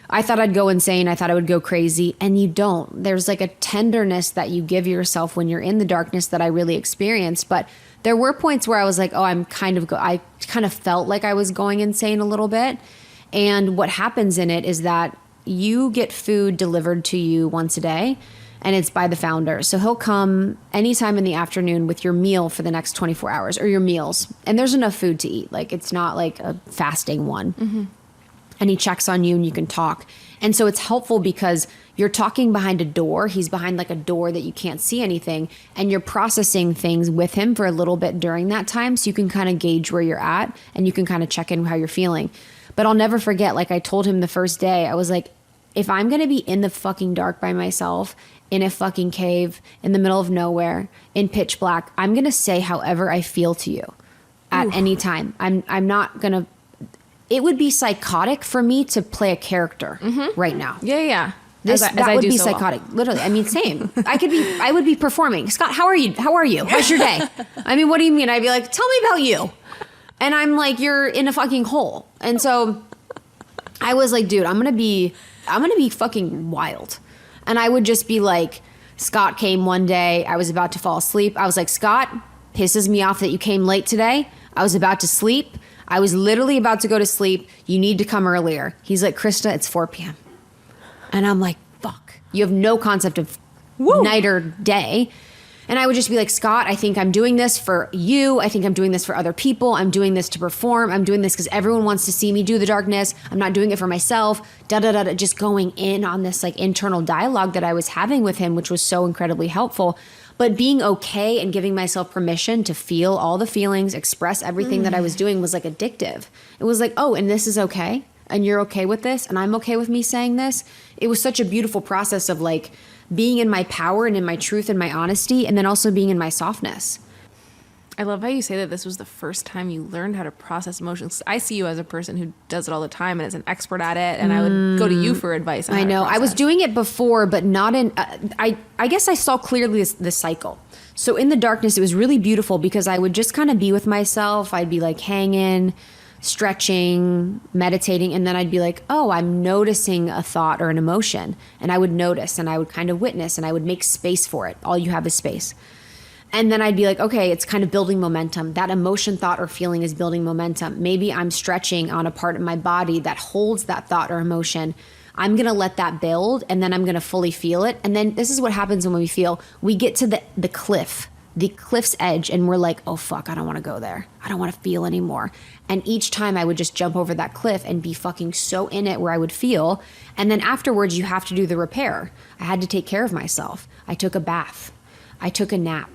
I thought I'd go insane. I thought I would go crazy, and you don't. There's like a tenderness that you give yourself when you're in the darkness that I really experienced. But there were points where I was like, oh, I kind of felt like I was going insane a little bit. And what happens in it is that you get food delivered to you once a day, and it's by the founder. So he'll come anytime in the afternoon with your meal for the next 24 hours, or your meals. And there's enough food to eat. Like, it's not like a fasting one. Mm-hmm. And he checks on you and you can talk. And so it's helpful because you're talking behind a door. He's behind like a door that you can't see anything. And you're processing things with him for a little bit during that time. So you can kind of gauge where you're at, and you can kind of check in how you're feeling. But I'll never forget, like I told him the first day, I was like, if I'm going to be in the fucking dark by myself, in a fucking cave, in the middle of nowhere, in pitch black, I'm going to say however I feel to you at any time. I'm not going to, it would be psychotic for me to play a character right now. Yeah. That would be psychotic. Well. Literally. I mean, same. I would be performing. Scott, how are you? How's your day? I mean, what do you mean? I'd be like, tell me about you. And I'm like, you're in a fucking hole. And so I was like, dude, I'm going to be fucking wild. And I would just be like, Scott came one day. I was about to fall asleep. I was like, Scott, pisses me off that you came late today. I was about to sleep. I was literally about to go to sleep. You need to come earlier. He's like, Krista, it's 4 p.m. And I'm like, fuck. You have no concept of night or day. And I would just be like, Scott, I think I'm doing this for you. I think I'm doing this for other people. I'm doing this to perform. I'm doing this because everyone wants to see me do the darkness. I'm not doing it for myself. Just going in on this like internal dialogue that I was having with him, which was so incredibly helpful. But being okay and giving myself permission to feel all the feelings, express everything that I was doing was like addictive. It was like, oh, and this is okay. And you're okay with this. And I'm okay with me saying this. It was such a beautiful process of like, being in my power and in my truth and my honesty, and then also being in my softness. I love how you say that this was the first time you learned how to process emotions. I see you as a person who does it all the time and is an expert at it, and I would go to you for advice on I know. I was doing it before, but not in... I guess I saw clearly the cycle. So in the darkness, it was really beautiful because I would just kind of be with myself. I'd be like hanging, stretching, meditating, and then I'd be like, oh, I'm noticing a thought or an emotion. And I would notice, and I would kind of witness, and I would make space for it. All you have is space. And then I'd be like, okay, it's kind of building momentum. That emotion, thought, or feeling is building momentum. Maybe I'm stretching on a part of my body that holds that thought or emotion. I'm going to let that build, and then I'm going to fully feel it. And then this is what happens when we feel. We get to the cliff's edge, and we're like, oh, fuck, I don't want to go there. I don't want to feel anymore. And each time I would just jump over that cliff and be fucking so in it where I would feel. And then afterwards, you have to do the repair. I had to take care of myself. I took a bath. I took a nap.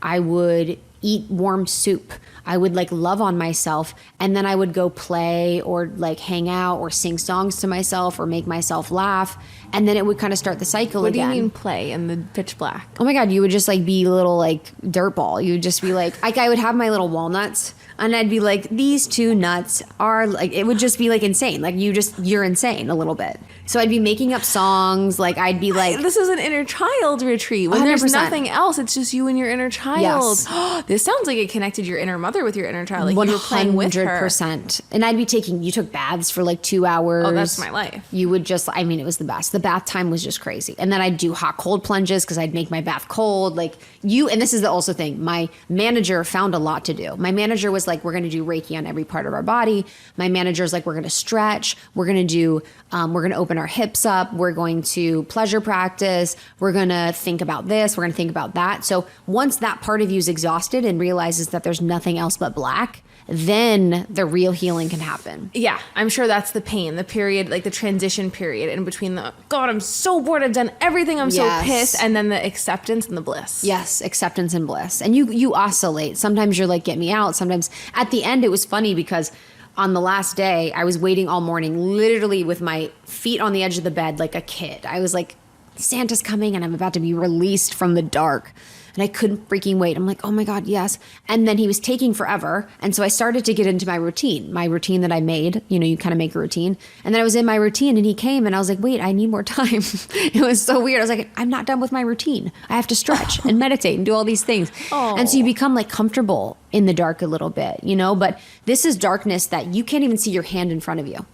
I would eat warm soup. I would like love on myself, and then I would go play or like hang out or sing songs to myself or make myself laugh, and then it would kind of start the cycle again. What do you mean play in the pitch black? Oh my God, you would just like be a little like dirtball. You would just be like I would have my little walnuts, and I'd be like, these two nuts are like, it would just be like insane. Like you're insane a little bit. So I'd be making up songs. Like I'd be like, this is an inner child retreat. When 100%. There's nothing else, it's just you and your inner child. Yes. This sounds like it connected your inner mother with your inner child. Like 100%. You were playing with her. 100%. And I'd be you took baths for like 2 hours. Oh, that's my life. You would just, I mean, it was the best. The bath time was just crazy. And then I'd do hot cold plunges because I'd make my bath cold. Like and this is the also thing, my manager found a lot to do. My manager was like, we're going to do Reiki on every part of our body. My manager's like, we're going to stretch. We're going to do, we're going to open our hips up. We're going to pleasure practice. We're going to think about this. We're going to think about that. So once that part of you is exhausted and realizes that there's nothing else but black, then the real healing can happen. Yeah, I'm sure that's the pain, the period, like the transition period in between the, God, I'm so bored, I've done everything, I'm so pissed, and then the acceptance and the bliss. Yes, acceptance and bliss. And you oscillate. Sometimes you're like, get me out. Sometimes at the end, it was funny because on the last day, I was waiting all morning, literally with my feet on the edge of the bed like a kid. I was like, Santa's coming and I'm about to be released from the dark. And I couldn't freaking wait. I'm like, oh my God, yes. And then he was taking forever. And so I started to get into my routine that I made. You know, you kind of make a routine. And then I was in my routine and he came and I was like, wait, I need more time. It was so weird. I was like, I'm not done with my routine. I have to stretch and meditate and do all these things. Oh. And so you become like comfortable in the dark a little bit, you know, but this is darkness that you can't even see your hand in front of you.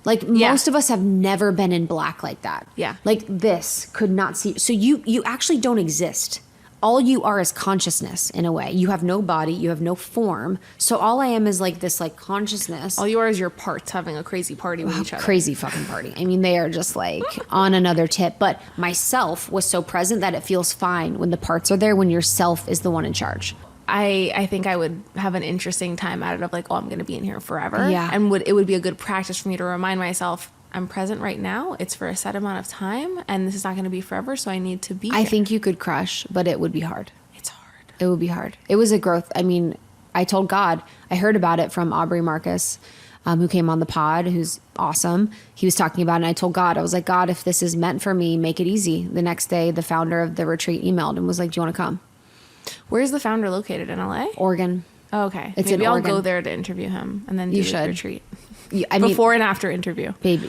Like most of us have never been in black like that. Yeah. Like this could not see. So you actually don't exist. All you are is consciousness in a way. You have no body, you have no form. So all I am is like this like consciousness. All you are is your parts having a crazy party with each other. Crazy fucking party. I mean, they are just like on another tip. But myself was so present that it feels fine when the parts are there, when yourself is the one in charge. I think I would have an interesting time at it of like, oh, I'm going to be in here forever. Yeah. And it would be a good practice for me to remind myself, I'm present right now. It's for a set amount of time and this is not going to be forever. So I need to be I here. think you could crush, but it would be hard. It's hard. It would be hard. It was a growth. I mean, I told God, I heard about it from Aubrey Marcus, who came on the pod, who's awesome. He was talking about it and I told God, I was like, God, if this is meant for me, make it easy. The next day, the founder of the retreat emailed and was like, do you want to come? Where's the founder located, in LA? Oregon. Oh, okay. It's Maybe in I'll Oregon. go there to interview him and then do the retreat. I mean, before and after interview. Babe,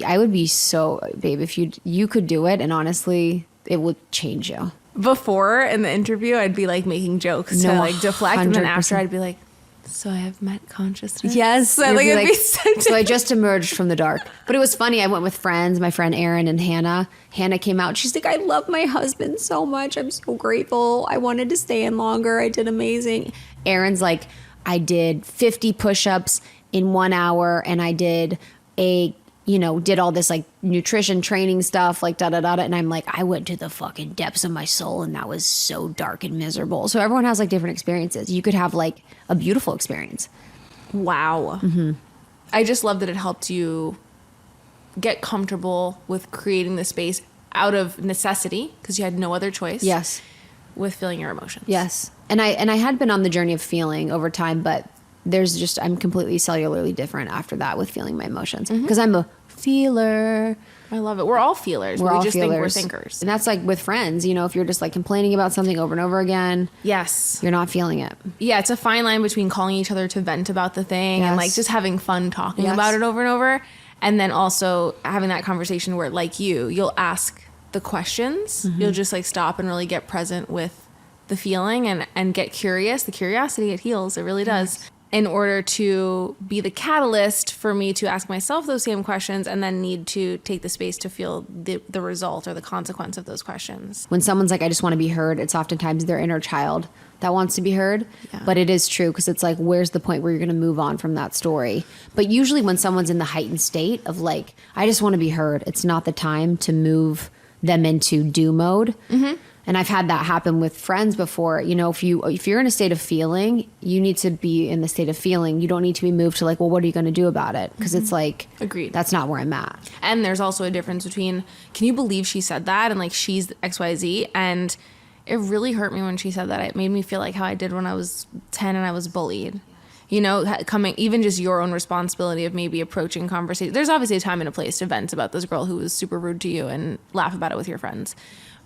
I would be so, babe, if you could do it and honestly, it would change you. Before in the interview, I'd be like making jokes to like deflect. 100%. And then after I'd be like, so I have met consciousness. Yes. So, like, it'd be so I just emerged from the dark. But it was funny. I went with friends, my friend Erin and Hannah. Hannah came out. She's like, I love my husband so much. I'm so grateful. I wanted to stay in longer. I did amazing. Erin's like, I did 50 push-ups in 1 hour and I did did all this like nutrition training stuff, like da-da-da-da. And I'm like, I went to the fucking depths of my soul and that was so dark and miserable. So everyone has like different experiences. You could have like a beautiful experience. Wow. Mm-hmm. I just love that it helped you get comfortable with creating the space out of necessity because you had no other choice. Yes. With feeling your emotions. Yes. And I had been on the journey of feeling over time, but I'm completely cellularly different after that with feeling my emotions because I'm a feeler. I love it. We're all feelers. We just think we're thinkers. And that's like with friends, if you're just like complaining about something over and over again. Yes. You're not feeling it. Yeah. It's a fine line between calling each other to vent about the thing and like just having fun talking about it over and over. And then also having that conversation where like you'll ask the questions. Mm-hmm. You'll just like stop and really get present with the feeling and get curious. The curiosity, it heals. It really does. Yes. In order to be the catalyst for me to ask myself those same questions and then need to take the space to feel the result or the consequence of those questions. When someone's like, I just want to be heard, it's oftentimes their inner child that wants to be heard. Yeah. But it is true because it's like, where's the point where you're going to move on from that story? But usually when someone's in the heightened state of like, I just want to be heard, it's not the time to move them into do mode. Mm-hmm. And I've had that happen with friends before. If you're in a state of feeling, you need to be in the state of feeling. You don't need to be moved to like, well, what are you going to do about it? Because it's like, agreed. That's not where I'm at. And there's also a difference between, can you believe she said that? And like, she's XYZ. And it really hurt me when she said that. It made me feel like how I did when I was 10 and I was bullied. Coming, even just your own responsibility of maybe approaching conversation. There's obviously a time and a place to vent about this girl who was super rude to you and laugh about it with your friends.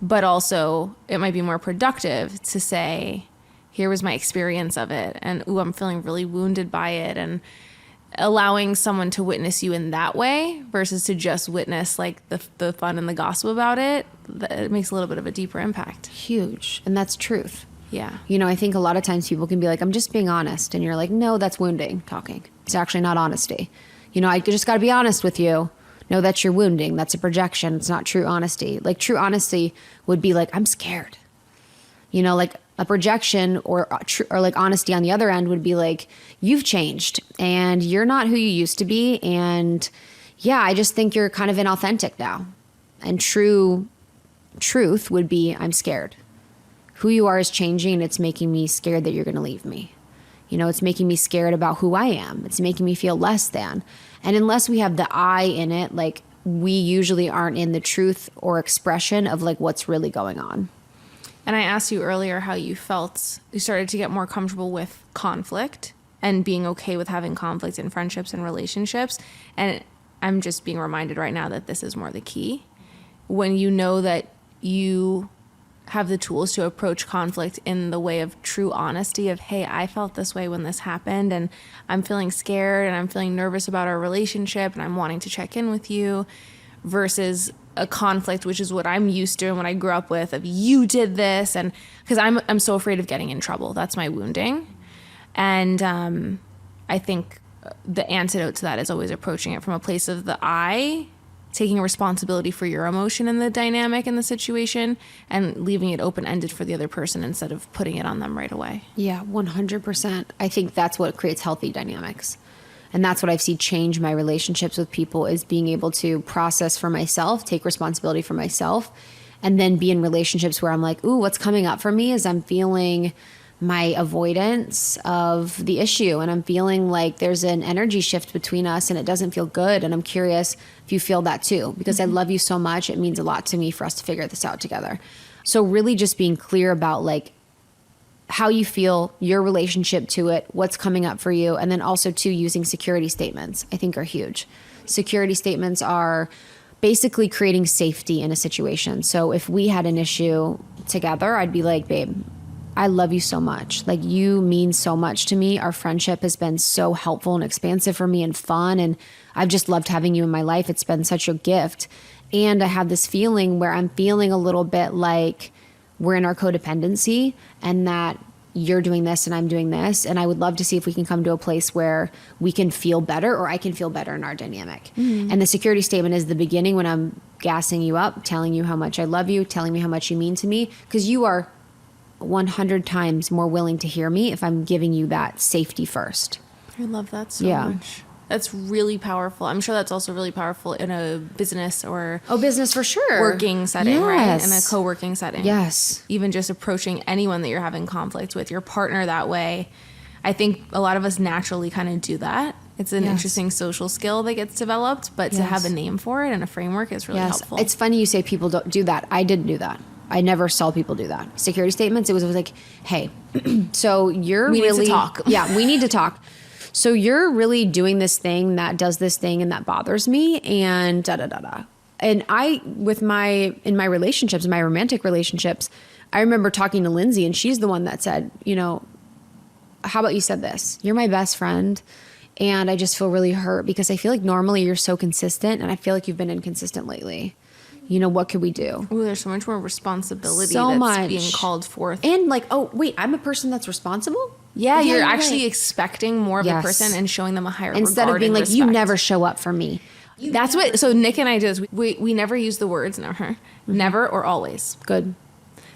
But also, it might be more productive to say, here was my experience of it. And, I'm feeling really wounded by it. And allowing someone to witness you in that way versus to just witness, like, the fun and the gossip about it, it makes a little bit of a deeper impact. Huge. And that's truth. Yeah. I think a lot of times people can be like, I'm just being honest. And you're like, no, that's wounding talking. It's actually not honesty. I just got to be honest with you. No, that's your wounding. That's a projection. It's not true honesty. Like true honesty would be like, I'm scared. Like a projection or like honesty on the other end would be like, you've changed and you're not who you used to be. And, yeah, I just think you're kind of inauthentic now. And truth would be, I'm scared. Who you are is changing, and it's making me scared that you're going to leave me. You know, it's making me scared about who I am. It's making me feel less than. And unless we have the I in it, like, we usually aren't in the truth or expression of like what's really going on. And I asked you earlier how you felt. You started to get more comfortable with conflict and being okay with having conflict in friendships and relationships. And I'm just being reminded right now that this is more the key. When you know that you have the tools to approach conflict in the way of true honesty of, hey, I felt this way when this happened, and I'm feeling scared, and I'm feeling nervous about our relationship, and I'm wanting to check in with you, versus a conflict, which is what I'm used to and what I grew up with, of you did this, and because I'm so afraid of getting in trouble. That's my wounding. And I think the antidote to that is always approaching it from a place of the I, taking responsibility for your emotion in the dynamic in the situation, and leaving it open-ended for the other person instead of putting it on them right away. Yeah, 100%. I think that's what creates healthy dynamics. And that's what I've seen change my relationships with people, is being able to process for myself, take responsibility for myself, and then be in relationships where I'm like, ooh, what's coming up for me is I'm feeling my avoidance of the issue, and I'm feeling like there's an energy shift between us and it doesn't feel good. And I'm curious if you feel that too, because I love you so much. It means a lot to me for us to figure this out together. So really just being clear about like how you feel, your relationship to it, what's coming up for you. And then also too, using security statements, I think are huge. Security statements are basically creating safety in a situation. So if we had an issue together, I'd be like, babe, I love you so much. Like, you mean so much to me. Our friendship has been so helpful and expansive for me and fun. And I've just loved having you in my life. It's been such a gift. And I have this feeling where I'm feeling a little bit like we're in our codependency, and that you're doing this and I'm doing this. And I would love to see if we can come to a place where we can feel better, or I can feel better in our dynamic. Mm-hmm. And the security statement is the beginning, when I'm gassing you up, telling you how much I love you, telling me how much you mean to me, because you are 100 times more willing to hear me if I'm giving you that safety first. I love that so much. That's really powerful. I'm sure that's also really powerful in a business or business for sure, working setting, right? In a co-working setting. Yes. Even just approaching anyone that you're having conflict with, your partner, that way. I think a lot of us naturally kind of do that. It's an interesting social skill that gets developed, but to have a name for it and a framework is really helpful. It's funny you say people don't do that. I didn't do that. I never saw people do that. Security statements, it was like, hey, so you're we really... need to talk. Yeah, we need to talk. So you're really doing this thing that does this thing and that bothers me, and da-da-da-da. And in my relationships, in my romantic relationships, I remember talking to Lindsay, and she's the one that said, you know, how about you said this? You're my best friend, and I just feel really hurt because I feel like normally you're so consistent, and I feel like you've been inconsistent lately. You know, what could we do? Ooh, there's so much more responsibility that's being called forth. And like, oh, wait, I'm a person that's responsible? Yeah, you're actually expecting more of a person and showing them a higher regard instead of being like, respect. you never show up for me. That's what, so Nick and I do is we never use the words never or always. Good.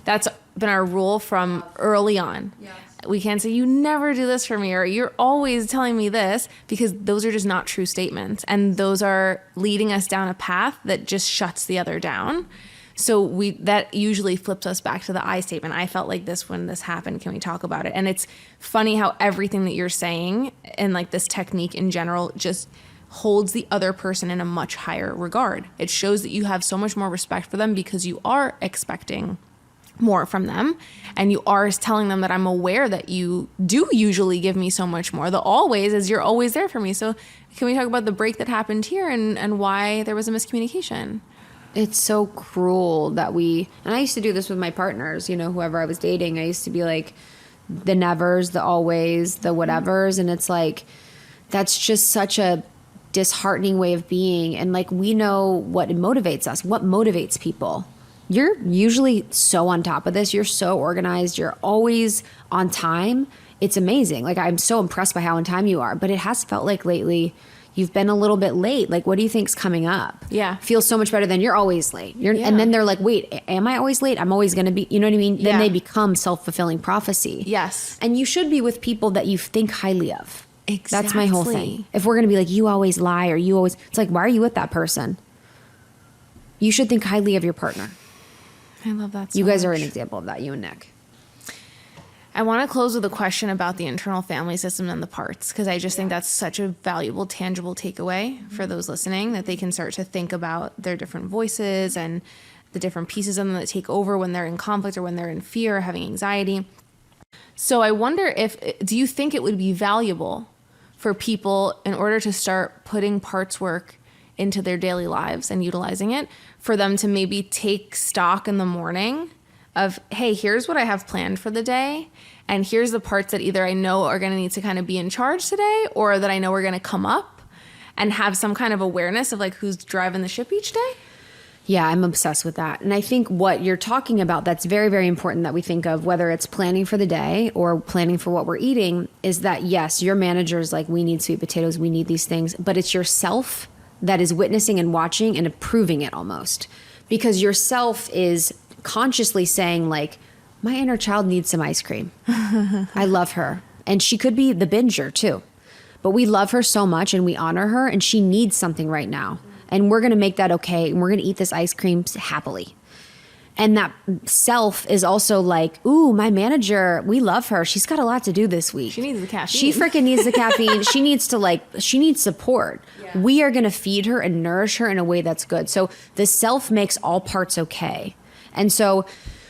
That's been our rule from early on. Yes. We can't say, you never do this for me, or you're always telling me this, because those are just not true statements. And those are leading us down a path that just shuts the other down. So that usually flips us back to the I statement. I felt like this when this happened. Can we talk about it? And it's funny how everything that you're saying and like this technique in general just holds the other person in a much higher regard. It shows that you have so much more respect for them because you are expecting more from them, and you are telling them that I'm aware that you do usually give me so much more. The always is you're always there for me. So can we talk about the break that happened here and why there was a miscommunication? It's so cruel that and I used to do this with my partners, you know, whoever I was dating. I used to be like the nevers, the always, the whatevers. And it's like, that's just such a disheartening way of being. And like, we know what motivates us, what motivates people. You're usually so on top of this. You're so organized. You're always on time. It's amazing. Like, I'm so impressed by how on time you are. But it has felt like lately you've been a little bit late. Like, what do you think's coming up? Yeah. Feels so much better than you're always late. And then they're like, wait, am I always late? I'm always going to be, you know what I mean? Then they become self-fulfilling prophecy. Yes. And you should be with people that you think highly of. Exactly. That's my whole thing. If we're going to be like, you always lie or you always, it's like, why are you with that person? You should think highly of your partner. I love that so You guys much. are an example of that, you and Nick. I want to close with a question about the internal family system and the parts, because I just think that's such a valuable, tangible takeaway for those listening, that they can start to think about their different voices and the different pieces of them that take over when they're in conflict or when they're in fear or having anxiety. So I wonder do you think it would be valuable for people, in order to start putting parts work into their daily lives and utilizing it, for them to maybe take stock in the morning of, hey, here's what I have planned for the day, and here's the parts that either I know are going to need to kind of be in charge today, or that I know are going to come up, and have some kind of awareness of like who's driving the ship each day? Yeah, I'm obsessed with that. And I think what you're talking about, that's very, very important that we think of, whether it's planning for the day or planning for what we're eating, is that yes, your manager is like, we need sweet potatoes, we need these things, but it's yourself that is witnessing and watching and approving it almost. Because yourself is consciously saying like, my inner child needs some ice cream. I love her. And she could be the binger too. But we love her so much and we honor her, and she needs something right now. And we're going to make that okay. And we're going to eat this ice cream happily. And that self is also like, ooh, my manager, we love her. She's got a lot to do this week. She needs the caffeine. She freaking needs the caffeine. She needs support. Yeah. We are going to feed her and nourish her in a way that's good. So the self makes all parts okay. And so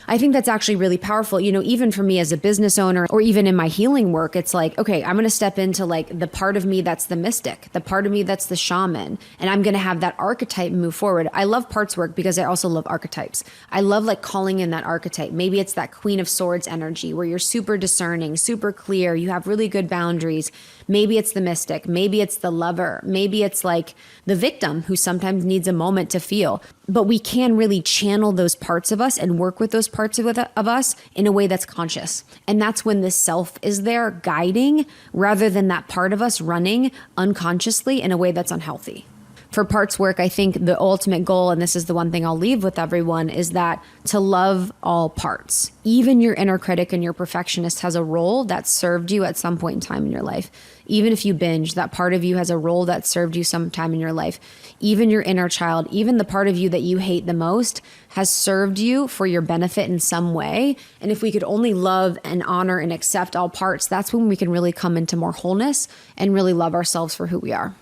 I think that's actually really powerful. You know, even for me as a business owner, or even in my healing work, it's like, okay, I'm going to step into like the part of me that's the mystic, the part of me that's the shaman, and I'm going to have that archetype move forward. I love parts work because I also love archetypes. I love like calling in that archetype. Maybe it's that Queen of Swords energy where you're super discerning, super clear, you have really good boundaries. Maybe it's the mystic. Maybe it's the lover. Maybe it's like the victim who sometimes needs a moment to feel. But we can really channel those parts of us and work with those parts of us in a way that's conscious. And that's when the self is there guiding, rather than that part of us running unconsciously in a way that's unhealthy. For parts work, I think the ultimate goal, and this is the one thing I'll leave with everyone, is that to love all parts. Even your inner critic and your perfectionist has a role that served you at some point in time in your life. Even if you binge, that part of you has a role that served you sometime in your life. Even your inner child, even the part of you that you hate the most, has served you for your benefit in some way. And if we could only love and honor and accept all parts, that's when we can really come into more wholeness and really love ourselves for who we are.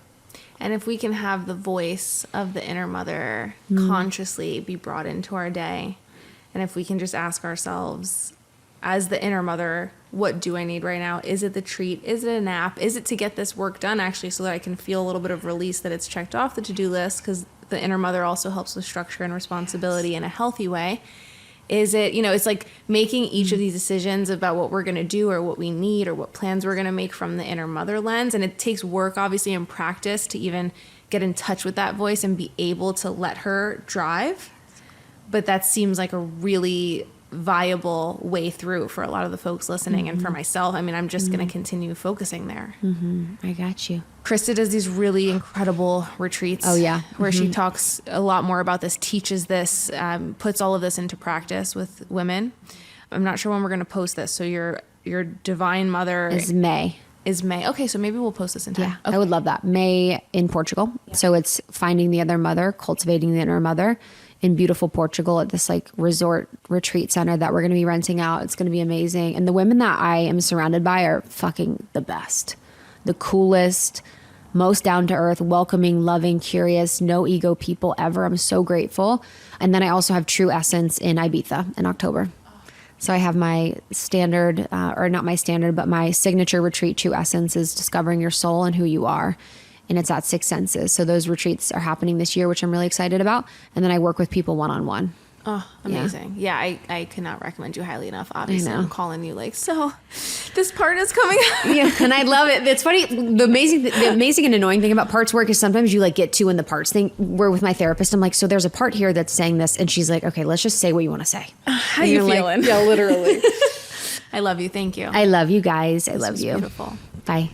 And if we can have the voice of the inner mother consciously be brought into our day, and if we can just ask ourselves, as the inner mother, what do I need right now? Is it the treat? Is it a nap? Is it to get this work done actually, so that I can feel a little bit of release that it's checked off the to-do list? Because the inner mother also helps with structure and responsibility in a healthy way. Is it, it's like making each of these decisions about what we're going to do or what we need or what plans we're going to make from the inner mother lens. And it takes work, obviously, and practice to even get in touch with that voice and be able to let her drive. But that seems like a really viable way through for a lot of the folks listening. And for myself, I'm just going to continue focusing there. I got you. Krista does these really incredible retreats. Oh, yeah. Where she talks a lot more about this, teaches this, puts all of this into practice with women. I'm not sure when we're going to post this. So your Divine Mother Is May. Okay, so maybe we'll post this in time. Yeah, Okay. I would love that. May in Portugal. So it's finding the other mother, cultivating the inner mother in beautiful Portugal at this like resort retreat center that we're going to be renting out. It's going to be amazing. And the women that I am surrounded by are fucking the best, the coolest, most down to earth, welcoming, loving, curious, no ego people ever. I'm so grateful. And then I also have True Essence in Ibiza in October. So I have my standard, or not my standard, but my signature retreat, True Essence, is discovering your soul and who you are. And it's at 6 Senses. So those retreats are happening this year, which I'm really excited about. And then I work with people one-on-one. Oh, amazing. Yeah, I cannot recommend you highly enough. Obviously, I know. I'm calling you like, so this part is coming up. Yeah, and I love it. It's funny. The amazing and annoying thing about parts work is sometimes you like get too in the parts thing. Where with my therapist, I'm like, so there's a part here that's saying this. And she's like, okay, let's just say what you want to say. How you feeling? Like, yeah, literally. I love you. Thank you. I love you guys. I This love was you. Beautiful. Bye.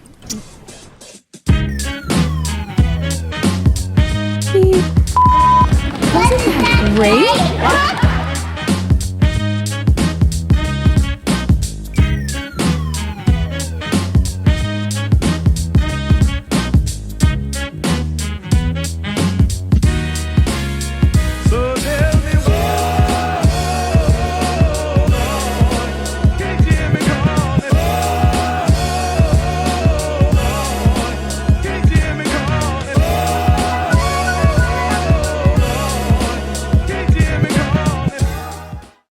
Wasn't that great?